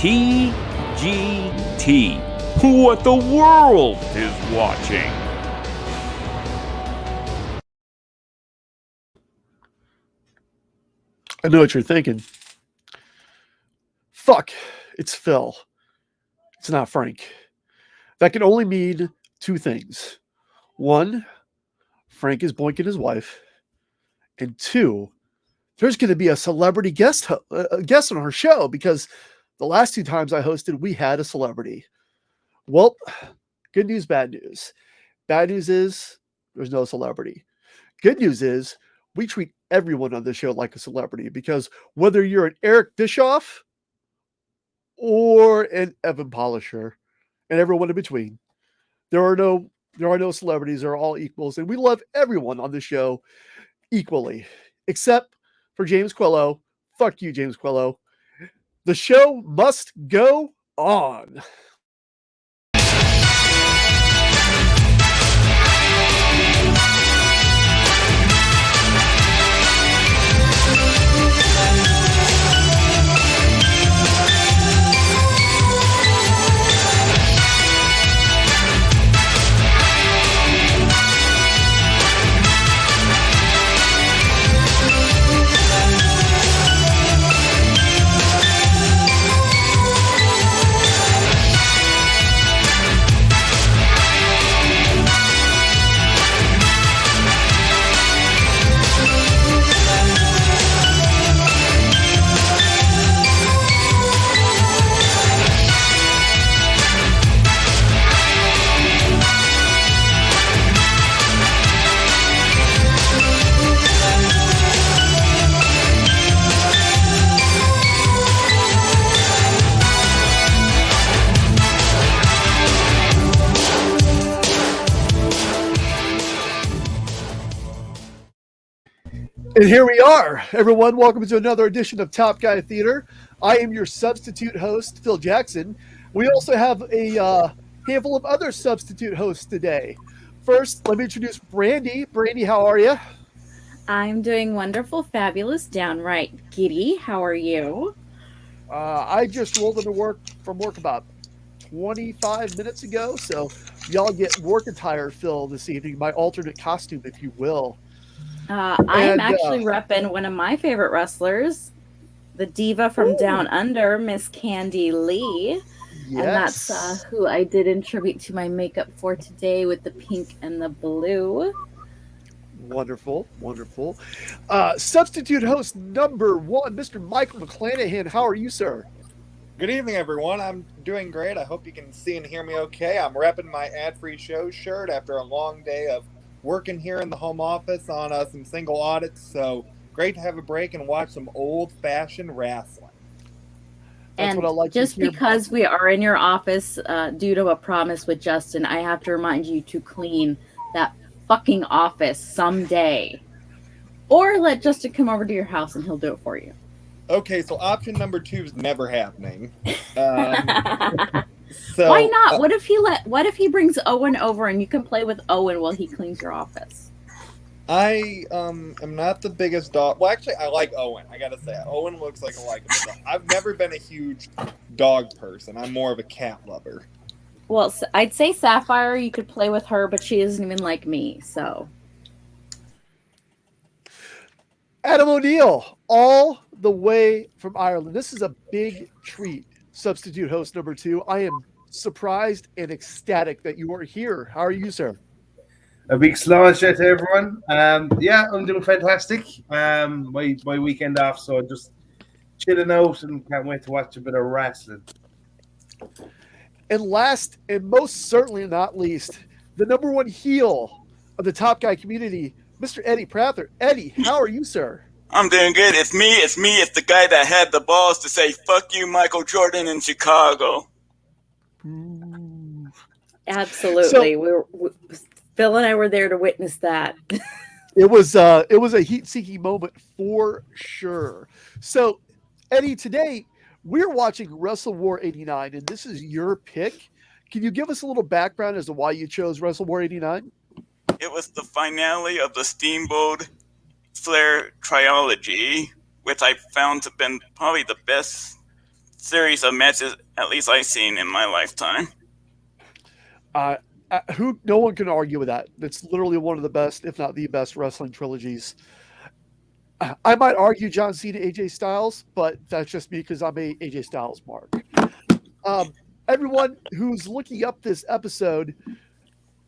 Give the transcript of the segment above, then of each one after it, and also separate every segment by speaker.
Speaker 1: TGT. What the world is watching.
Speaker 2: I know what you're thinking. Fuck, it's Phil. It's not Frank. That can only mean two things. One, Frank is boinking his wife. And two, there's going to be a celebrity guest on our show because the last two times I hosted, we had a celebrity. Well, good news, bad news. Bad news is there's no celebrity. Good news is we treat everyone on the show like a celebrity because whether you're an Eric Bischoff or an Evan Polisher and everyone in between, there are no celebrities. They're all equals, and we love everyone on the show equally, except for James Quello. Fuck you, James Quello. The show must go on. And here we are, everyone. Welcome to another edition of Top Guy Theater. I am your substitute host, Phil Jackson. We also have a handful of other substitute hosts today. First, let me introduce Brandy. Brandy, how are you?
Speaker 3: I'm doing wonderful, fabulous, downright giddy. How are you?
Speaker 2: I just rolled into work about 25 minutes ago, so y'all get work attire Phil this evening, my alternate costume, if you will.
Speaker 3: I'm actually repping one of my favorite wrestlers, the diva from Down Under, Miss Candy Lee. Yes. And that's who I did in tribute to my makeup for today with the pink and the blue.
Speaker 2: Wonderful, wonderful. Substitute host number one, Mr. Michael McClanahan. How are you, sir?
Speaker 4: Good evening, everyone. I'm doing great. I hope you can see and hear me okay. I'm repping my ad-free show shirt after a long day of working here in the home office on some single audits, so great to have a break and watch some old-fashioned wrestling.
Speaker 3: That's what I like just because we are in your office due to a promise with Justin, I have to remind you to clean that fucking office someday. Or let Justin come over to your house and he'll do it for you.
Speaker 4: Okay, so option number 2 is never happening. So,
Speaker 3: why not? What if he brings Owen over and you can play with Owen while he cleans your office?
Speaker 4: I am not the biggest dog. Well, actually, I like Owen. I gotta say, Owen looks like a likable dog. I've never been a huge dog person. I'm more of a cat lover.
Speaker 3: Well, I'd say Sapphire, you could play with her, but she isn't even like me, so.
Speaker 2: Adam O'Neill, all the way from Ireland. This is a big treat. Substitute host number 2. I am surprised and ecstatic that you are here. How are you, sir?
Speaker 5: A big slán to everyone. Yeah, I'm doing fantastic. My weekend off, so I'm just chilling out and can't wait to watch a bit of wrestling.
Speaker 2: And last and most certainly not least, the number one heel of the Top Guy community, Mr. Eddie Prather. Eddie, how are you, sir?
Speaker 6: I'm doing good. It's me. It's the guy that had the balls to say, fuck you, Michael Jordan in Chicago.
Speaker 3: Absolutely. Phil and I were there to witness that.
Speaker 2: It was a heat-seeking moment for sure. So, Eddie, today we're watching Wrestle War 89, and this is your pick. Can you give us a little background as to why you chose Wrestle War 89?
Speaker 6: It was the finale of the Steamboat Flair Trilogy, which I found to have been probably the best series of matches at least I've seen in my lifetime.
Speaker 2: No one can argue with that. It's literally one of the best, if not the best, wrestling trilogies. I might argue John Cena, AJ Styles, but that's just me because I'm a AJ Styles mark. Everyone who's looking up this episode,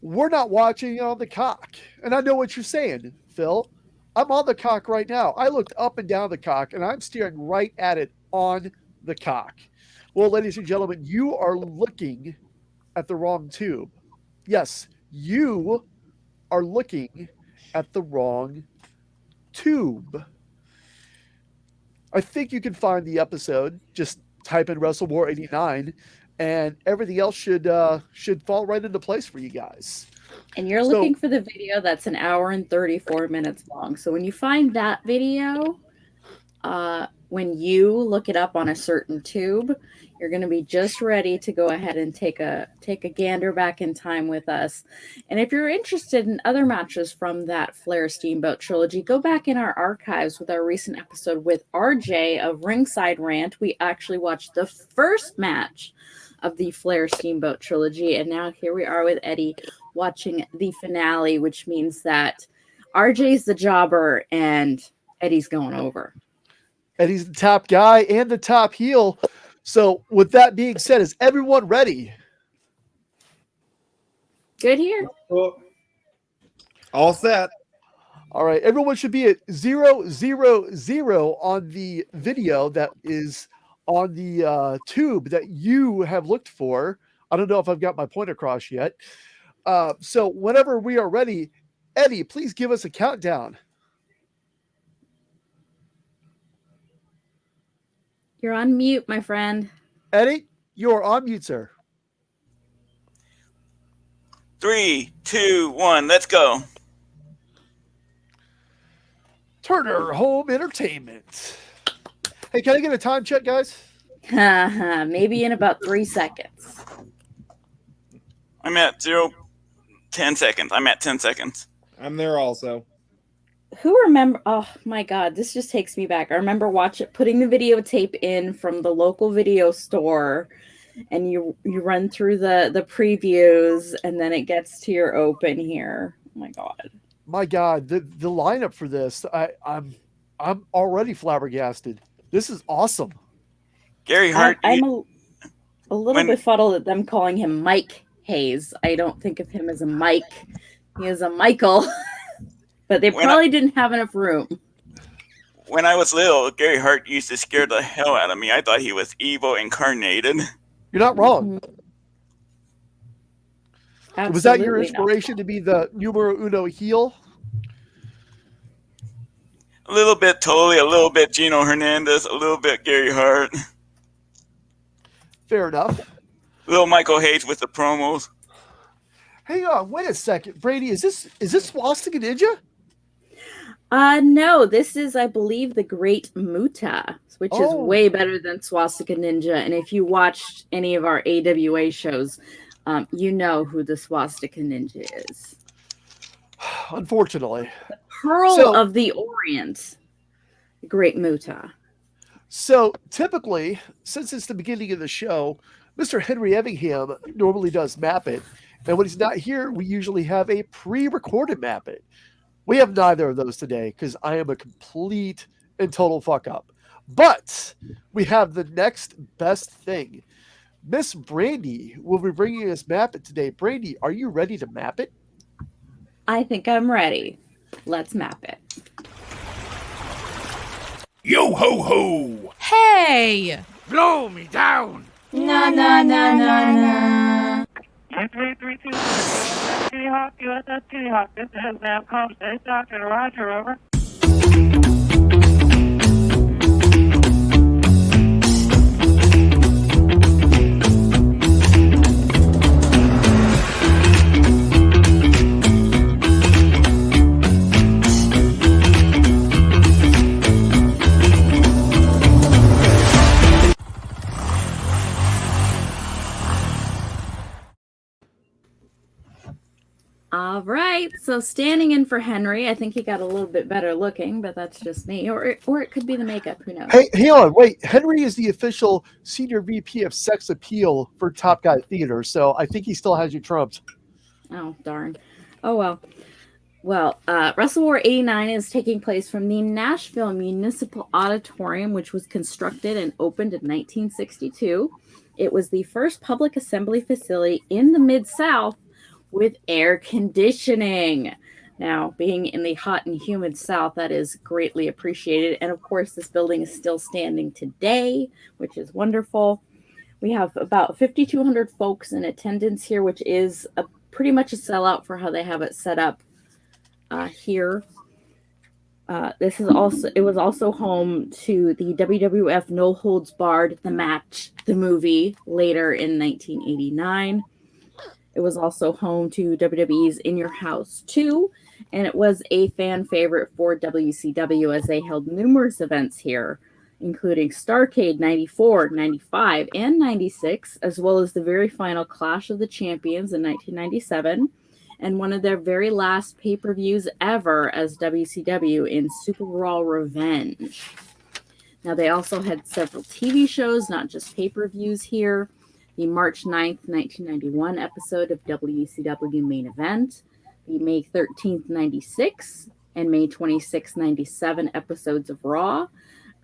Speaker 2: we're not watching it on the cock. And I know what you're saying, Phil. I'm on the cock right now. I looked up and down the cock, and I'm staring right at it on the cock. Well, ladies and gentlemen, you are looking at the wrong tube. Yes, you are looking at the wrong tube. I think you can find the episode. Just type in Wrestle War 89, and everything else should fall right into place for you guys.
Speaker 3: And you're looking for the video that's an hour and 34 minutes long. So when you find that video, when you look it up on a certain tube, you're going to be just ready to go ahead and take a gander back in time with us. And if you're interested in other matches from that Flair Steamboat trilogy, go back in our archives with our recent episode with RJ of Ringside Rant. We actually watched the first match of the Flair Steamboat trilogy, and now here we are with Eddie watching the finale, which means that RJ's the jobber and Eddie's going over.
Speaker 2: Eddie's the top guy and the top heel. So with that being said, is everyone ready?
Speaker 3: Good here.
Speaker 4: All set.
Speaker 2: All right. Everyone should be at 000 on the video that is on the tube that you have looked for. I don't know if I've got my point across yet. So whenever we are ready, Eddie, please give us a countdown.
Speaker 3: You're on mute, my friend.
Speaker 2: Eddie, you're on mute, sir.
Speaker 6: 3, 2, 1, let's go.
Speaker 2: Turner Home Entertainment. Hey, can I get a time check, guys?
Speaker 3: Maybe in about 3 seconds.
Speaker 6: I'm at 10 seconds. I'm at 10 seconds.
Speaker 4: I'm there also.
Speaker 3: Who remember? Oh my God, this just takes me back. I remember putting the videotape in from the local video store, and you run through the previews, and then it gets to your open here. Oh my God.
Speaker 2: My God, the lineup for this, I'm already flabbergasted. This is awesome.
Speaker 6: Gary Hart.
Speaker 3: I'm a little befuddled at them calling him Mike Hayes. I don't think of him as a Mike. He is a Michael. But they probably didn't have enough room.
Speaker 6: When I was little, Gary Hart used to scare the hell out of me. I thought he was evil incarnated.
Speaker 2: You're not wrong.
Speaker 3: Absolutely.
Speaker 2: Was that your inspiration to be the numero uno heel?
Speaker 6: A little bit Tully, a little bit Gino Hernandez, a little bit Gary Hart.
Speaker 2: Fair enough.
Speaker 6: Little Michael Hayes with the promos.
Speaker 2: Hang on, wait a second. Brady, is this Swastika Ninja?
Speaker 3: No, this is, I believe, the Great Muta, which is way better than Swastika Ninja. And if you watched any of our AWA shows, you know who the Swastika Ninja is.
Speaker 2: Unfortunately.
Speaker 3: The Pearl of the Orient, the Great Muta.
Speaker 2: So typically, since it's the beginning of the show, Mr. Henry Evingham normally does Map It. And when he's not here, we usually have a pre-recorded Map It. We have neither of those today because I am a complete and total fuck up. But we have the next best thing. Miss Brandy will be bringing us Map It today. Brandy, are you ready to map it?
Speaker 3: I think I'm ready. Let's map it.
Speaker 1: Yo ho ho!
Speaker 7: Hey!
Speaker 1: Blow me down!
Speaker 7: Na na na na na.
Speaker 8: 332 T-Hawk, USS T-Hawk. This is NAVCOM State Dr. Roger, over.
Speaker 3: All right, so standing in for Henry, I think he got a little bit better looking, but that's just me. Or it could be the makeup, who knows?
Speaker 2: Hey, hang on, wait. Henry is the official senior VP of sex appeal for Top Guy Theater, so I think he still has you trumped.
Speaker 3: Oh, darn. Oh, well. Well, Wrestle War 89 is taking place from the Nashville Municipal Auditorium, which was constructed and opened in 1962. It was the first public assembly facility in the Mid-South with air conditioning. Now, being in the hot and humid South, that is greatly appreciated. And of course, this building is still standing today, which is wonderful. We have about 5,200 folks in attendance here, which is pretty much a sellout for how they have it set up here. It was also home to the WWF No Holds Barred, The Match, the movie, later in 1989. It was also home to WWE's In Your House 2, and it was a fan favorite for WCW as they held numerous events here, including Starrcade 94, 95, and 96, as well as the very final Clash of the Champions in 1997, and one of their very last pay-per-views ever as WCW in Super Raw Revenge. Now, they also had several TV shows, not just pay-per-views here. The March 9th, 1991 episode of WCW Main Event, the May 13th, 96, and May 26th, 97 episodes of Raw,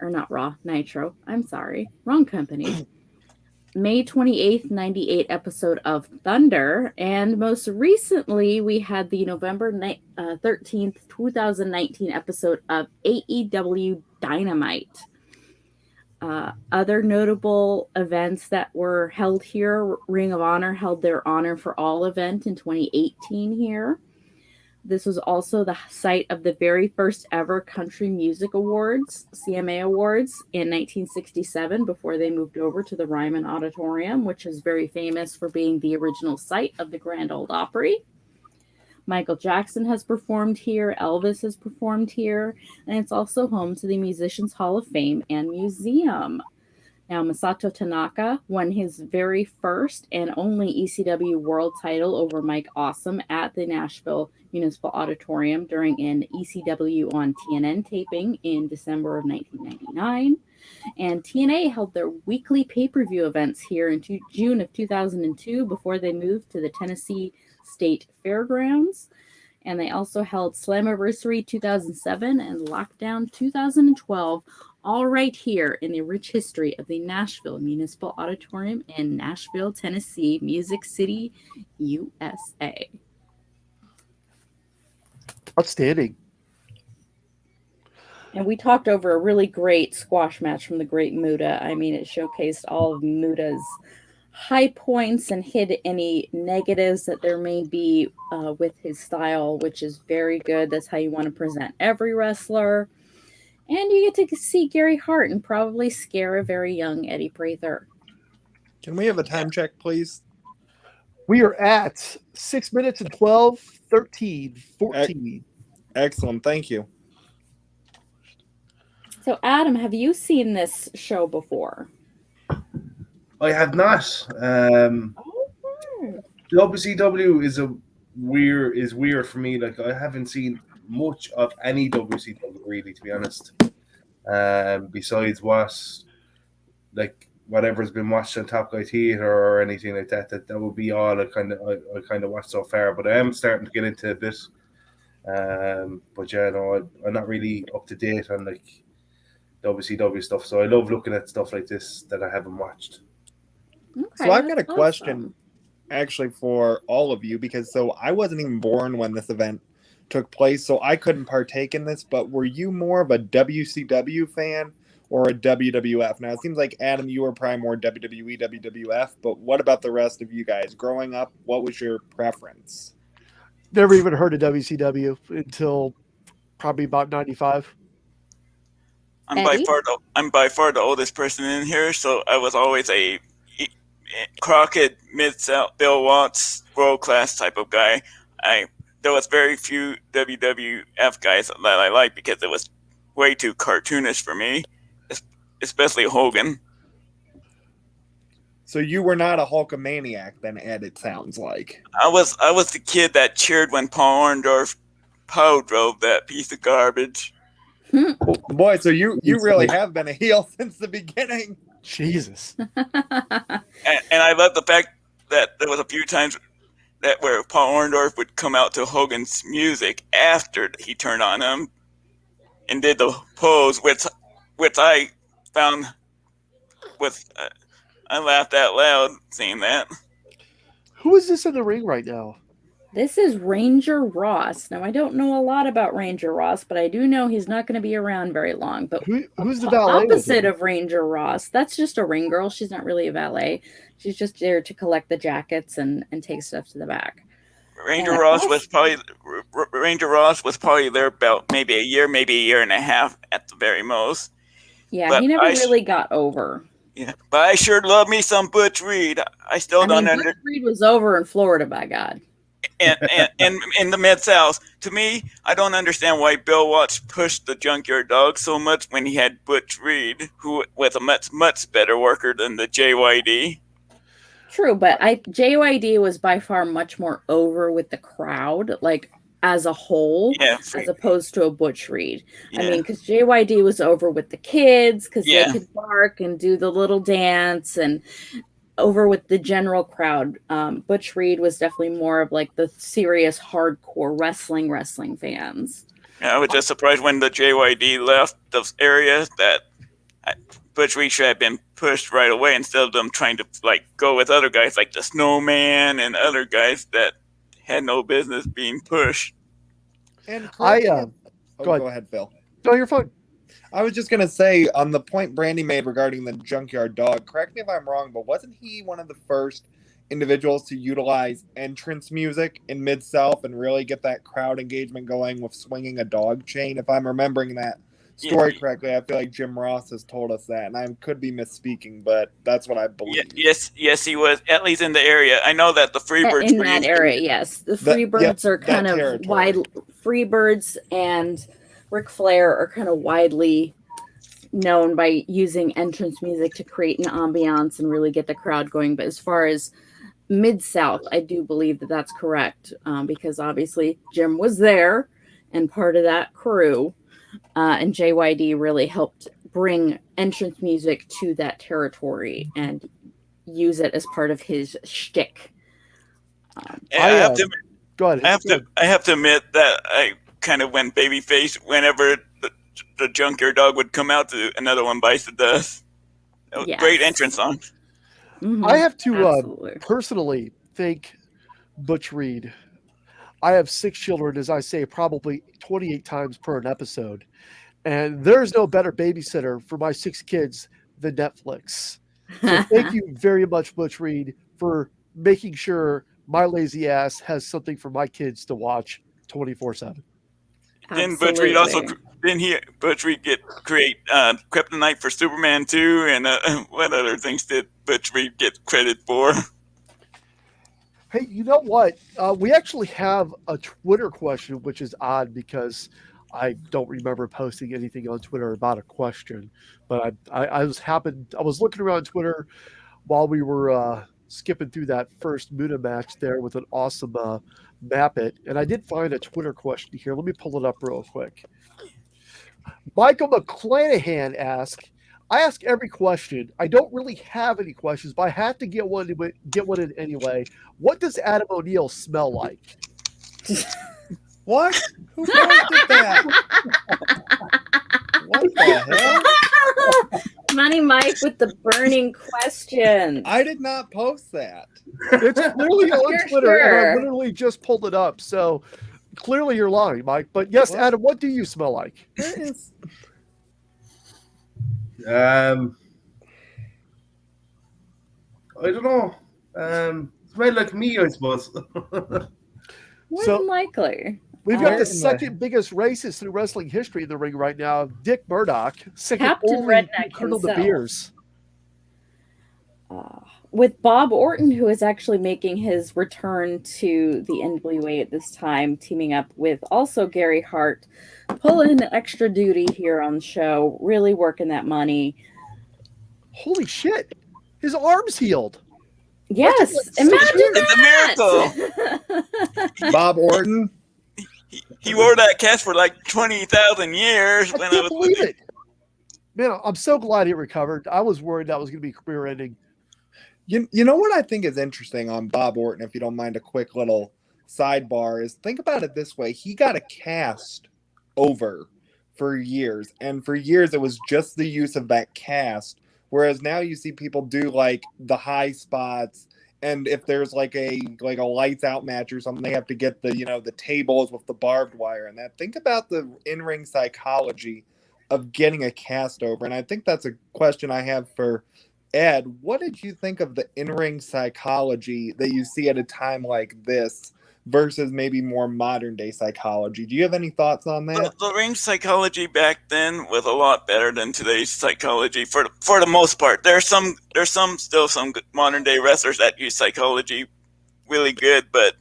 Speaker 3: or not Raw, Nitro, I'm sorry, wrong company. May 28th, 98 episode of Thunder, and most recently we had the November 13th, 2019 episode of AEW Dynamite. Other notable events that were held here, Ring of Honor held their Honor for All event in 2018 here. This was also the site of the very first ever Country Music Awards, CMA Awards, in 1967 before they moved over to the Ryman Auditorium, which is very famous for being the original site of the Grand Ole Opry. Michael Jackson has performed here, Elvis has performed here, and it's also home to the Musicians Hall of Fame and Museum. Now, Masato Tanaka won his very first and only ECW world title over Mike Awesome at the Nashville Municipal Auditorium during an ECW on TNN taping in December of 1999. And TNA held their weekly pay-per-view events here in June of 2002 before they moved to the Tennessee State Fairgrounds. And they also held Slammiversary 2007 and Lockdown 2012, all right here in the rich history of the Nashville Municipal Auditorium in Nashville, Tennessee, Music City, USA.
Speaker 2: Outstanding.
Speaker 3: And we talked over a really great squash match from the great Muta. I mean, it showcased all of Muta's high points and hid any negatives that there may be with his style, which is very good. That's how you want to present every wrestler. And you get to see Gary Hart and probably scare a very young Eddie Prather.
Speaker 4: Can we have a time check, please?
Speaker 2: We are at 6 minutes and 12, 13, 14.
Speaker 4: Excellent. Thank you.
Speaker 3: So, Adam, have you seen this show before?
Speaker 5: I have not. WCW is weird for me. Like, I haven't seen much of any WCW really, to be honest. Besides whatever's been watched on Top Guy Theater or anything like that. That would be all I kind of watched so far. But I am starting to get into a bit. But yeah, no, I'm not really up to date on like WCW stuff. So I love looking at stuff like this that I haven't watched.
Speaker 3: Okay,
Speaker 4: So I've got a
Speaker 3: awesome.
Speaker 4: question actually for all of you, because I wasn't even born when this event took place, so I couldn't partake in this, but were you more of a WCW fan or a WWF? Now, it seems like, Adam, you were probably more WWE, WWF, but what about the rest of you guys? Growing up, what was your preference?
Speaker 2: Never even heard of WCW until probably about 95.
Speaker 6: I'm by
Speaker 3: Eddie?
Speaker 6: far the oldest person in here, so I was always a Crockett, Mid-South, Bill Watts, world-class type of guy. There was very few WWF guys that I liked because it was way too cartoonish for me, especially Hogan.
Speaker 4: So you were not a Hulkamaniac then, Ed, it sounds like.
Speaker 6: I was the kid that cheered when Paul Orndorff Poe drove that piece of garbage.
Speaker 4: Boy, so you really have been a heel since the beginning.
Speaker 2: Jesus.
Speaker 6: And I love the fact that there was a few times that where Paul Orndorff would come out to Hogan's music after he turned on him and did the pose, which I found with I laughed out loud seeing that.
Speaker 2: Who is this in the ring right now?
Speaker 3: This is Ranger Ross. Now, I don't know a lot about Ranger Ross, but I do know he's not going to be around very long. But
Speaker 2: who's the valet?
Speaker 3: Opposite of Ranger Ross, that's just a ring girl. She's not really a valet. She's just there to collect the jackets and take stuff to the back.
Speaker 6: Ranger Ross was probably there about maybe a year and a half at the very most.
Speaker 3: Yeah,
Speaker 6: but
Speaker 3: he never really got over.
Speaker 6: Yeah, but I sure love me some Butch Reed. I still don't understand.
Speaker 3: Butch Reed was over in Florida, by God.
Speaker 6: And in the Mid-South, to me, I don't understand why Bill Watts pushed the Junkyard Dog so much when he had Butch Reed, who was a much better worker than the JYD.
Speaker 3: True, but JYD was by far much more over with the crowd, like as a whole, as opposed to a Butch Reed. Yeah. I mean, because JYD was over with the kids because they could bark and do the little dance, and over with the general crowd. Butch Reed was definitely more of like the serious, hardcore wrestling fans.
Speaker 6: Yeah, I was just surprised when the JYD left the area that Butch Reed should have been pushed right away instead of them trying to like go with other guys like the Snowman and other guys that had no business being pushed.
Speaker 4: And
Speaker 2: go
Speaker 4: ahead, Phil.
Speaker 2: No, you're fine.
Speaker 4: I was just gonna say on the point Brandy made regarding the Junkyard Dog. Correct me if I'm wrong, but wasn't he one of the first individuals to utilize entrance music in Mid-South and really get that crowd engagement going with swinging a dog chain? If I'm remembering that story correctly, I feel like Jim Ross has told us that, and I could be misspeaking, but that's what I believe.
Speaker 6: Yes, he was, at least in the area. I know that the Freebirds
Speaker 3: in that area, yes, the Freebirds are kind of wide. Freebirds and Ric Flair are kind of widely known by using entrance music to create an ambiance and really get the crowd going. But as far as Mid-South, I do believe that that's correct, because obviously Jim was there and part of that crew. And JYD really helped bring entrance music to that territory and use it as part of his shtick.
Speaker 6: I have to admit that I kind of went babyface whenever the Junkyard Dog would come out to Another One Bites the Dust. Great entrance song.
Speaker 3: Mm-hmm.
Speaker 2: I have to personally thank Butch Reed. I have 6 children, as I say, probably 28 times per an episode. And there's no better babysitter for my 6 kids than Netflix. So thank you very much, Butch Reed, for making sure my lazy ass has something for my kids to watch 24/7.
Speaker 6: Didn't Butch Reed create Kryptonite for Superman 2? And what other things did Butch Reed get credit for?
Speaker 2: Hey, you know what? We actually have a Twitter question, which is odd because I don't remember posting anything on Twitter about a question. But I was looking around Twitter while we were skipping through that first Muta match there with an awesome map it, and I did find a Twitter question here. Let me pull it up real quick. Michael McClanahan asked, I ask every question. I don't really have any questions, but I have to get one in anyway. What does Adam O'Neill smell like?
Speaker 4: What? Who posted that? What the hell?
Speaker 3: Money Mike with the burning question.
Speaker 4: I did not post that.
Speaker 2: It's clearly on Twitter,
Speaker 3: sure.
Speaker 2: and I literally just pulled it up. So clearly you're lying, Mike. But yes, what? Adam, what do you smell like?
Speaker 5: I don't know. Smell like me, I suppose.
Speaker 3: More than likely.
Speaker 2: We've got the second biggest racist in wrestling history in the ring right now, Dick Murdoch, second
Speaker 3: Captain
Speaker 2: only
Speaker 3: Redneck
Speaker 2: Colonel
Speaker 3: himself.
Speaker 2: De Beers.
Speaker 3: With Bob Orton, who is actually making his return to the NWA at this time, teaming up with also Gary Hart, pulling extra duty here on the show, really working that money.
Speaker 2: Holy shit. His arm's healed.
Speaker 3: Yes, imagine
Speaker 6: It's a
Speaker 3: that.
Speaker 4: Bob Orton.
Speaker 6: He wore that cast for like 20,000 years.
Speaker 2: I can't believe it. Man, I'm so glad he recovered. I was worried that was going to be career ending.
Speaker 4: You know what I think is interesting on Bob Orton, if you don't mind a quick little sidebar, is think about it this way. He got a cast over for years, and for years it was just the use of that cast, whereas now you see people do like the high spots, and if there's like a lights out match or something, they have to get the, you know, the tables with the barbed wire and that. Think about the in-ring psychology of getting a cast over. And I think that's a question I have for Ed. What did you think of the in-ring psychology that you see at a time like this versus maybe more modern day psychology? Do you have any thoughts on that?
Speaker 6: The ring psychology back then was a lot better than today's psychology for the most part. There's still some modern day wrestlers that use psychology really good, but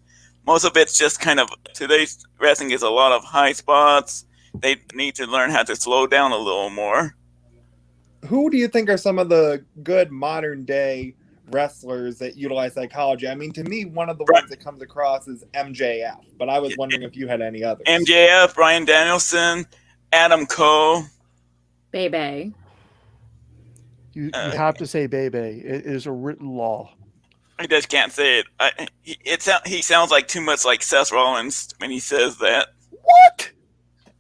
Speaker 6: most of it's just kind of, today's wrestling is a lot of high spots. They need to learn how to slow down a little more.
Speaker 4: Who do you think are some of the good modern day wrestlers that utilize psychology? I mean, to me, one of the ones that comes across is MJF, but I was wondering if you had any others.
Speaker 6: MJF, Bryan Danielson, Adam Cole.
Speaker 3: Bebe.
Speaker 2: You have to say Bebe. It is a written law.
Speaker 6: I just can't say it. He sounds like too much like Seth Rollins when he says that.
Speaker 2: What?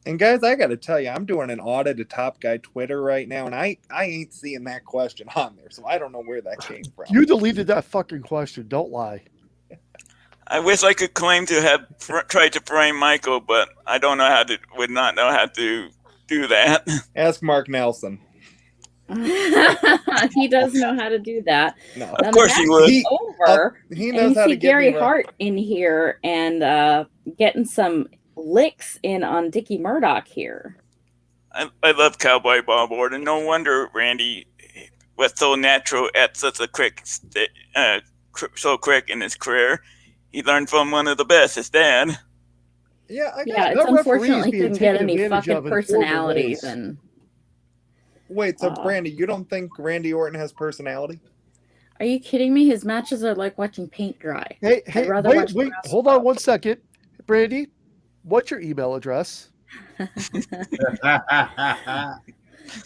Speaker 4: And guys, I got to tell you, I'm doing an audit of Top Guy Twitter right now, and I ain't seeing that question on there, so I don't know where that came from.
Speaker 2: You deleted that fucking question. Don't lie.
Speaker 6: I wish I could claim to have tried to frame Michael, but I don't know how to. Would not know how to do that.
Speaker 4: Ask Mark Nelson.
Speaker 3: He does know how to do that.
Speaker 4: No,
Speaker 6: of course he would.
Speaker 4: He knows how to
Speaker 3: see
Speaker 4: get
Speaker 3: Gary
Speaker 4: me
Speaker 3: Hart in here and getting some licks in on Dickie Murdoch here.
Speaker 6: I love Cowboy Bob Orton. No wonder Randy was so natural at such a so quick in his career. He learned from one of the best, his dad.
Speaker 4: Yeah,
Speaker 3: it's unfortunately couldn't get any fucking personalities. And
Speaker 4: wait, so Brandy, you don't think Randy Orton has personality?
Speaker 3: Are you kidding me? His matches are like watching paint dry.
Speaker 2: Hey, wait, hold on one second. Brandy, what's your email address?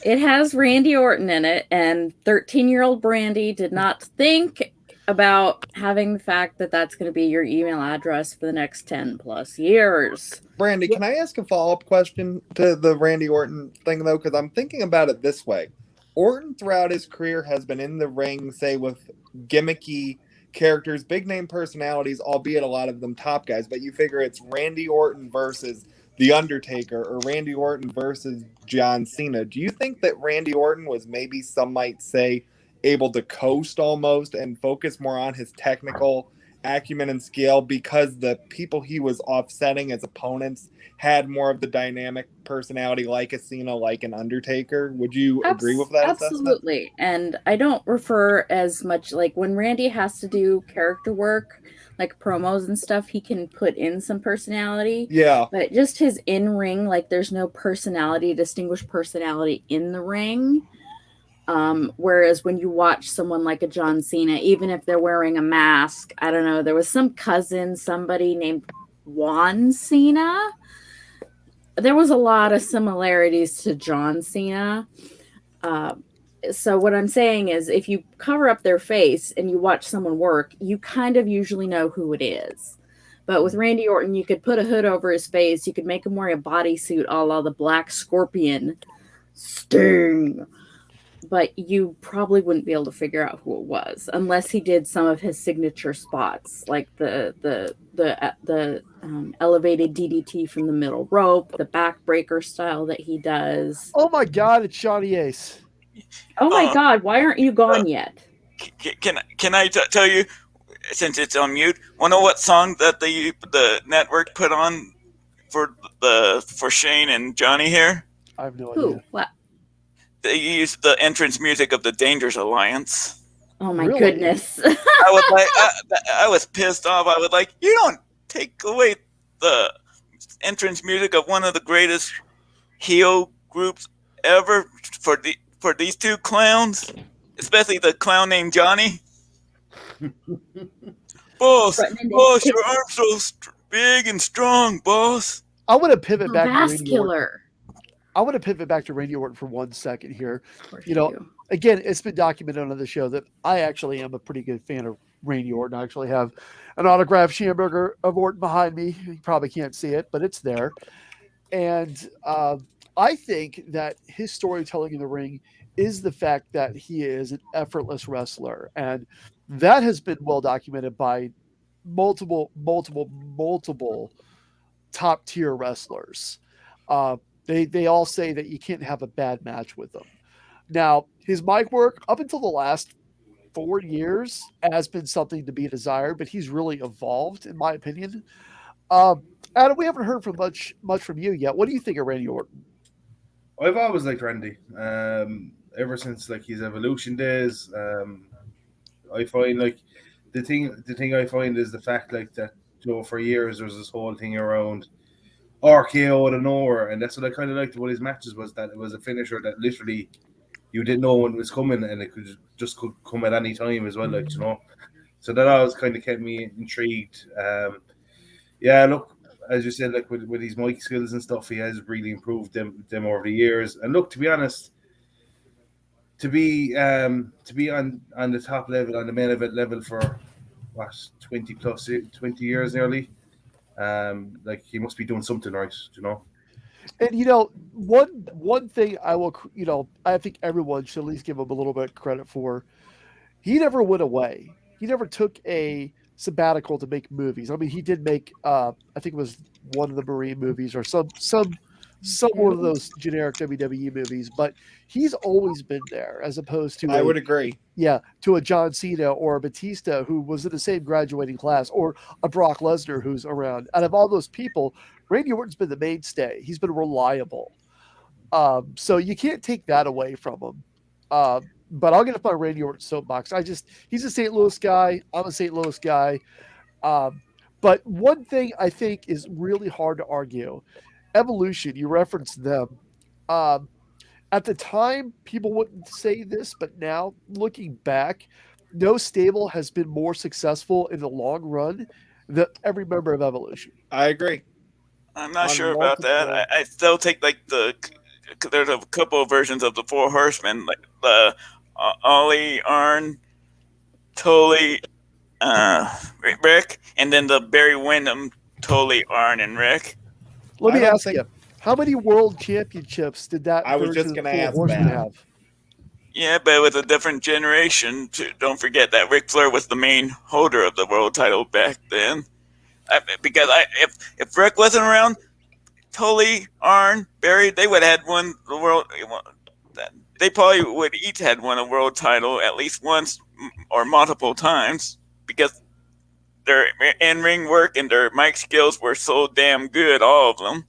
Speaker 3: It has Randy Orton in it, and 13-year-old Brandy did not think about having the fact that that's going to be your email address for the next 10 plus years.
Speaker 4: Brandy, can I ask a follow-up question to the Randy Orton thing, though? Because I'm thinking about it this way. Orton, throughout his career, has been in the ring, say, with gimmicky characters, big-name personalities, albeit a lot of them top guys, but you figure it's Randy Orton versus The Undertaker or Randy Orton versus John Cena. Do you think that Randy Orton was maybe, some might say, able to coast almost and focus more on his technical acumen and skill because the people he was offsetting as opponents had more of the dynamic personality like a Cena, like an Undertaker? Would you agree with that
Speaker 3: Absolutely.
Speaker 4: assessment?
Speaker 3: And I don't refer as much, like when Randy has to do character work, like promos and stuff, he can put in some personality.
Speaker 4: Yeah.
Speaker 3: But just his in-ring, like there's no personality, distinguished personality in the ring. Whereas when you watch someone like a John Cena, even if they're wearing a mask, I don't know, there was some cousin, somebody named Juan Cena. There was a lot of similarities to John Cena. So what I'm saying is if you cover up their face and you watch someone work, you kind of usually know who it is. But with Randy Orton, you could put a hood over his face. You could make him wear a bodysuit a la the Black Scorpion. Sting. But you probably wouldn't be able to figure out who it was unless he did some of his signature spots, like the elevated DDT from the middle rope, the backbreaker style that he does.
Speaker 2: Oh my God, it's Johnny Ace.
Speaker 3: Oh my God, why aren't you gone yet?
Speaker 6: Can I tell you, since it's on mute, want to know what song that the network put on for Shane and Johnny here?
Speaker 2: I have no
Speaker 3: Who?
Speaker 2: idea.
Speaker 3: What?
Speaker 6: They used the entrance music of the Dangers Alliance.
Speaker 3: Oh my goodness!
Speaker 6: I was pissed off. I was like, you don't take away the entrance music of one of the greatest heel groups ever for these two clowns. especially the clown named Johnny. Boss,
Speaker 3: Threatening to
Speaker 6: boss,
Speaker 3: kick
Speaker 6: your arm's so big and strong, boss.
Speaker 2: I want to pivot back to Randy Orton.
Speaker 3: vascular.
Speaker 2: I want to pivot back to Randy Orton for 1 second here.
Speaker 3: Of course
Speaker 2: You know, again, it's been documented on the show that I actually am a pretty good fan of Randy Orton. I actually have an autographed Schamberger of Orton behind me. You probably can't see it, but it's there. And I think that his storytelling in the ring is the fact that he is an effortless wrestler. And that has been well documented by multiple top tier wrestlers. They all say that you can't have a bad match with them. Now, his mic work up until the last 4 years has been something to be desired, but he's really evolved, in my opinion. Adam, we haven't heard from much from you yet. What do you think of Randy Orton?
Speaker 5: I've always liked Randy. Ever since like his Evolution days, I find like the thing I find is the fact like that. For years there was this whole thing around RKO out of nowhere, and that's what I kind of liked about his matches, was that it was a finisher that literally you didn't know when it was coming, and it could come at any time as well, like, you know. So that always kind of kept me intrigued. Yeah, look, as you said, like with his mic skills and stuff, he has really improved them over the years. And look, to be honest, to be on the top level, on the main event level for what 20 years nearly, like he must be doing something right, you know.
Speaker 2: And one thing I will, I think everyone should at least give him a little bit of credit for. He never went away. He never took a sabbatical to make movies. I mean, he did make, I think it was one of the Marine movies or some one of those generic WWE movies, but he's always been there, as opposed to
Speaker 4: I would agree.
Speaker 2: Yeah, to a John Cena or a Batista who was in the same graduating class, or a Brock Lesnar who's around. Out of all those people, Randy Orton's been the mainstay. He's been reliable. So you can't take that away from him. But I'll get up on Randy Orton's soapbox. He's a St. Louis guy. I'm a St. Louis guy. But one thing I think is really hard to argue, Evolution, you referenced them. At the time, people wouldn't say this, but now, looking back, no stable has been more successful in the long run than every member of Evolution.
Speaker 4: I agree.
Speaker 6: I'm not sure about that. I still take like there's a couple of versions of the Four Horsemen, like the Ollie, Arn, Tully, Rick, and then the Barry Windham, Tully, Arn, and Rick.
Speaker 2: Let me ask you, how many world championships did that
Speaker 4: I was just going to ask that.
Speaker 2: have?
Speaker 6: Yeah, but with a different generation. Don't forget that Ric Flair was the main holder of the world title back then. Because if Rick wasn't around, Tully, Arn, Barry, they would have had won the world. They probably would each had won a world title at least once or multiple times, because their in-ring work and their mic skills were so damn good, all of them.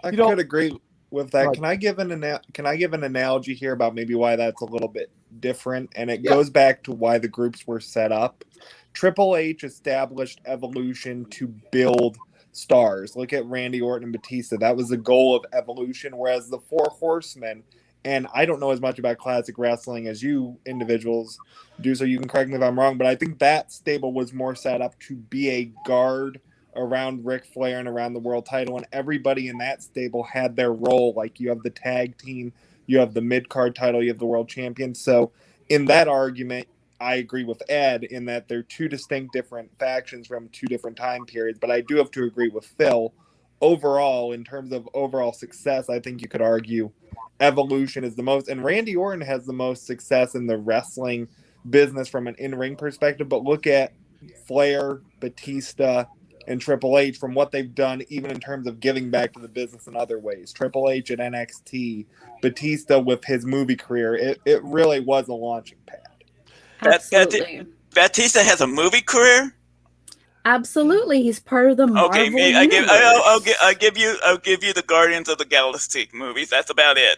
Speaker 4: I could agree with that. Can I give an analogy here about maybe why that's a little bit different? And it goes back to why the groups were set up. Triple H established Evolution to build stars. Look at Randy Orton and Batista. That was the goal of Evolution. Whereas the Four Horsemen, and I don't know as much about classic wrestling as you individuals do, so you can correct me if I'm wrong, but I think that stable was more set up to be a guard around Ric Flair and around the world title, and everybody in that stable had their role. Like, you have the tag team, you have the mid-card title, you have the world champion. So in that argument, I agree with Ed in that they're two distinct different factions from two different time periods, but I do have to agree with Phil. Overall, in terms of overall success, I think you could argue Evolution is the most, and Randy Orton has the most success in the wrestling business from an in-ring perspective, but look at Flair, Batista, and Triple H from what they've done, even in terms of giving back to the business in other ways. Triple H at NXT, Batista with his movie career, it really was a launching pad.
Speaker 3: Absolutely.
Speaker 6: Batista has a movie career?
Speaker 3: Absolutely, he's part of the Marvel universe.
Speaker 6: I'll give you the Guardians of the Galaxy movies. That's about it.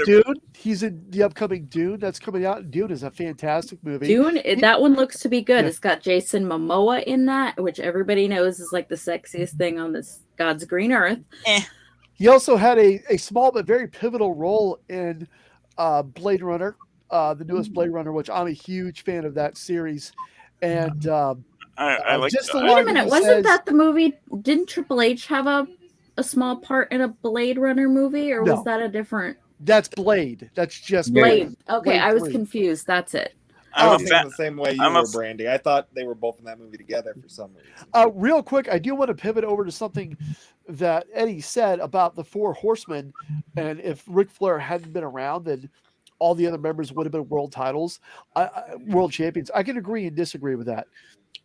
Speaker 2: Dune, he's in the upcoming Dune that's coming out. Dune is a fantastic movie.
Speaker 3: Dune, that one looks to be good. Yeah. It's got Jason Momoa in that, which everybody knows is like the sexiest thing on this God's green earth.
Speaker 2: He also had a small but very pivotal role in Blade Runner. the newest Blade Runner, which I'm a huge fan of that series. And
Speaker 6: I like.
Speaker 2: just the
Speaker 3: Wait a
Speaker 2: line that
Speaker 3: minute,
Speaker 2: he
Speaker 3: wasn't
Speaker 2: says,
Speaker 3: that the movie? Didn't Triple H have a small part in a Blade Runner movie, or was
Speaker 2: No.
Speaker 3: that a different
Speaker 2: that's Blade. That's just
Speaker 3: Blade? Okay,
Speaker 2: Blade
Speaker 3: I was
Speaker 2: 3.
Speaker 3: confused. That's it.
Speaker 6: I'm
Speaker 4: I
Speaker 6: a
Speaker 4: was thinking
Speaker 6: fan.
Speaker 4: the same way you
Speaker 6: I'm a
Speaker 4: were,
Speaker 6: f-
Speaker 4: Brandy. I thought they were both in that movie together for some reason.
Speaker 2: Real quick, I do want to pivot over to something that Eddie said about the four horsemen. And if Ric Flair hadn't been around, then all the other members would have been world titles, world champions. I can agree and disagree with that.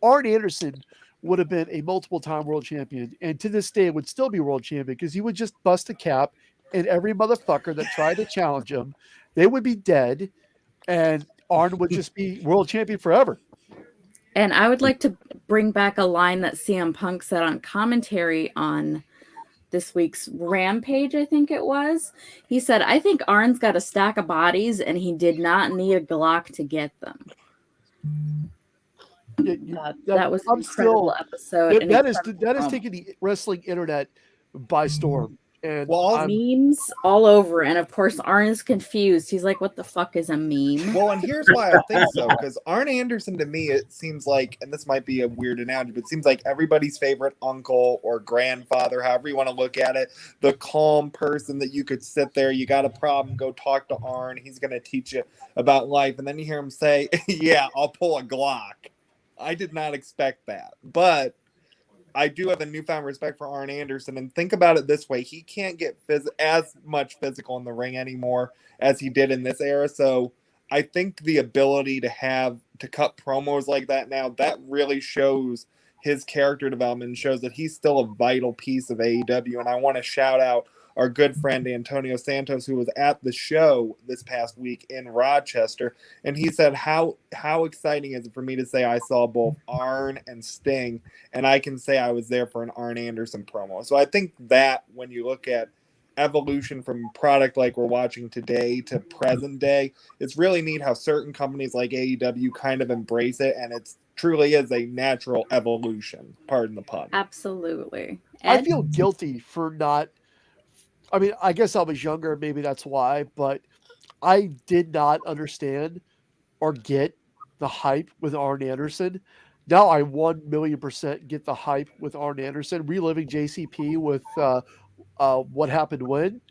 Speaker 2: Arn Anderson would have been a multiple-time world champion, and to this day would still be world champion because he would just bust a cap, and every motherfucker that tried to challenge him, they would be dead, and Arn would just be world champion forever.
Speaker 3: And I would like to bring back a line that CM Punk said on commentary on this week's Rampage, I think it was. He said, I think Arn's got a stack of bodies and he did not need a Glock to get them. That was an incredible episode.
Speaker 2: That is taking the wrestling internet by storm. And
Speaker 3: memes all over. And of course, Arn is confused. He's like, what the fuck is a meme?
Speaker 4: Well, and here's why I think so. Because Arn Anderson, to me, it seems like, and this might be a weird analogy, but it seems like everybody's favorite uncle or grandfather, however you want to look at it, the calm person that you could sit there, you got a problem, go talk to Arn. He's going to teach you about life. And then you hear him say, yeah, I'll pull a Glock. I did not expect that. But I do have a newfound respect for Arn Anderson, and think about it this way: he can't get as much physical in the ring anymore as he did in this era. So I think the ability to cut promos like that now, that really shows his character development and shows that he's still a vital piece of AEW. And I want to shout out our good friend Antonio Santos, who was at the show this past week in Rochester, and he said, how exciting is it for me to say I saw both Arn and Sting, and I can say I was there for an Arn Anderson promo. So I think that when you look at evolution from product like we're watching today to present day, it's really neat how certain companies like AEW kind of embrace it, and it truly is a natural evolution. Pardon the pun.
Speaker 3: Absolutely.
Speaker 2: I feel guilty for not. I mean, I guess I was younger, maybe that's why, but I did not understand or get the hype with Arn Anderson. Now I 1,000,000% get the hype with Arn Anderson. Reliving JCP with what happened when.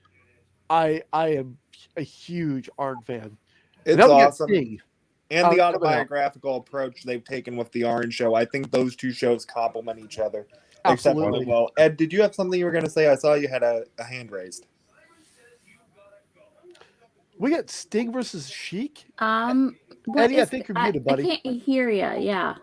Speaker 2: I am a huge Arn fan.
Speaker 4: It's
Speaker 2: and
Speaker 4: awesome.
Speaker 2: Sting,
Speaker 4: and the autobiographical approach they've taken with the Arn show. I think those two shows complement each other.
Speaker 2: Absolutely.
Speaker 4: Well, Ed, did you have something you were going to say? I saw you had a hand raised.
Speaker 2: We got Sting versus Sheik.
Speaker 3: Eddie,
Speaker 2: I think you're muted, buddy.
Speaker 3: I can't hear you. Yeah.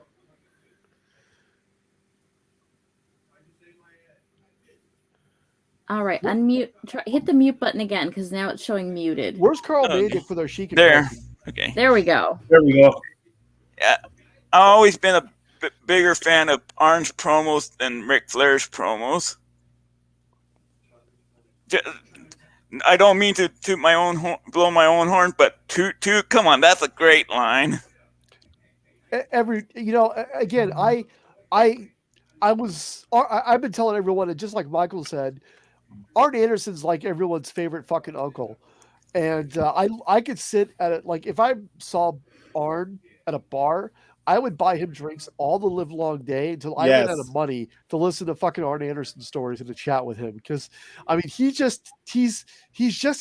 Speaker 3: All right, unmute. Hit the mute button again because now it's showing muted.
Speaker 2: Where's Carl Madick with our Sheik?
Speaker 6: There. Okay.
Speaker 3: There we go.
Speaker 5: There we go.
Speaker 6: Yeah, I've always been a bigger fan of Arn's promos than Ric Flair's promos. I don't mean to toot my own horn, blow my own horn, but toot, come on, that's a great line.
Speaker 2: I've been telling everyone, and just like Michael said, Arn Anderson's like everyone's favorite fucking uncle. And I could sit at it, like if I saw Arn at a bar, I would buy him drinks all the live long day until I ran out of money to listen to fucking Arn Anderson stories and to chat with him. Because I mean, he's just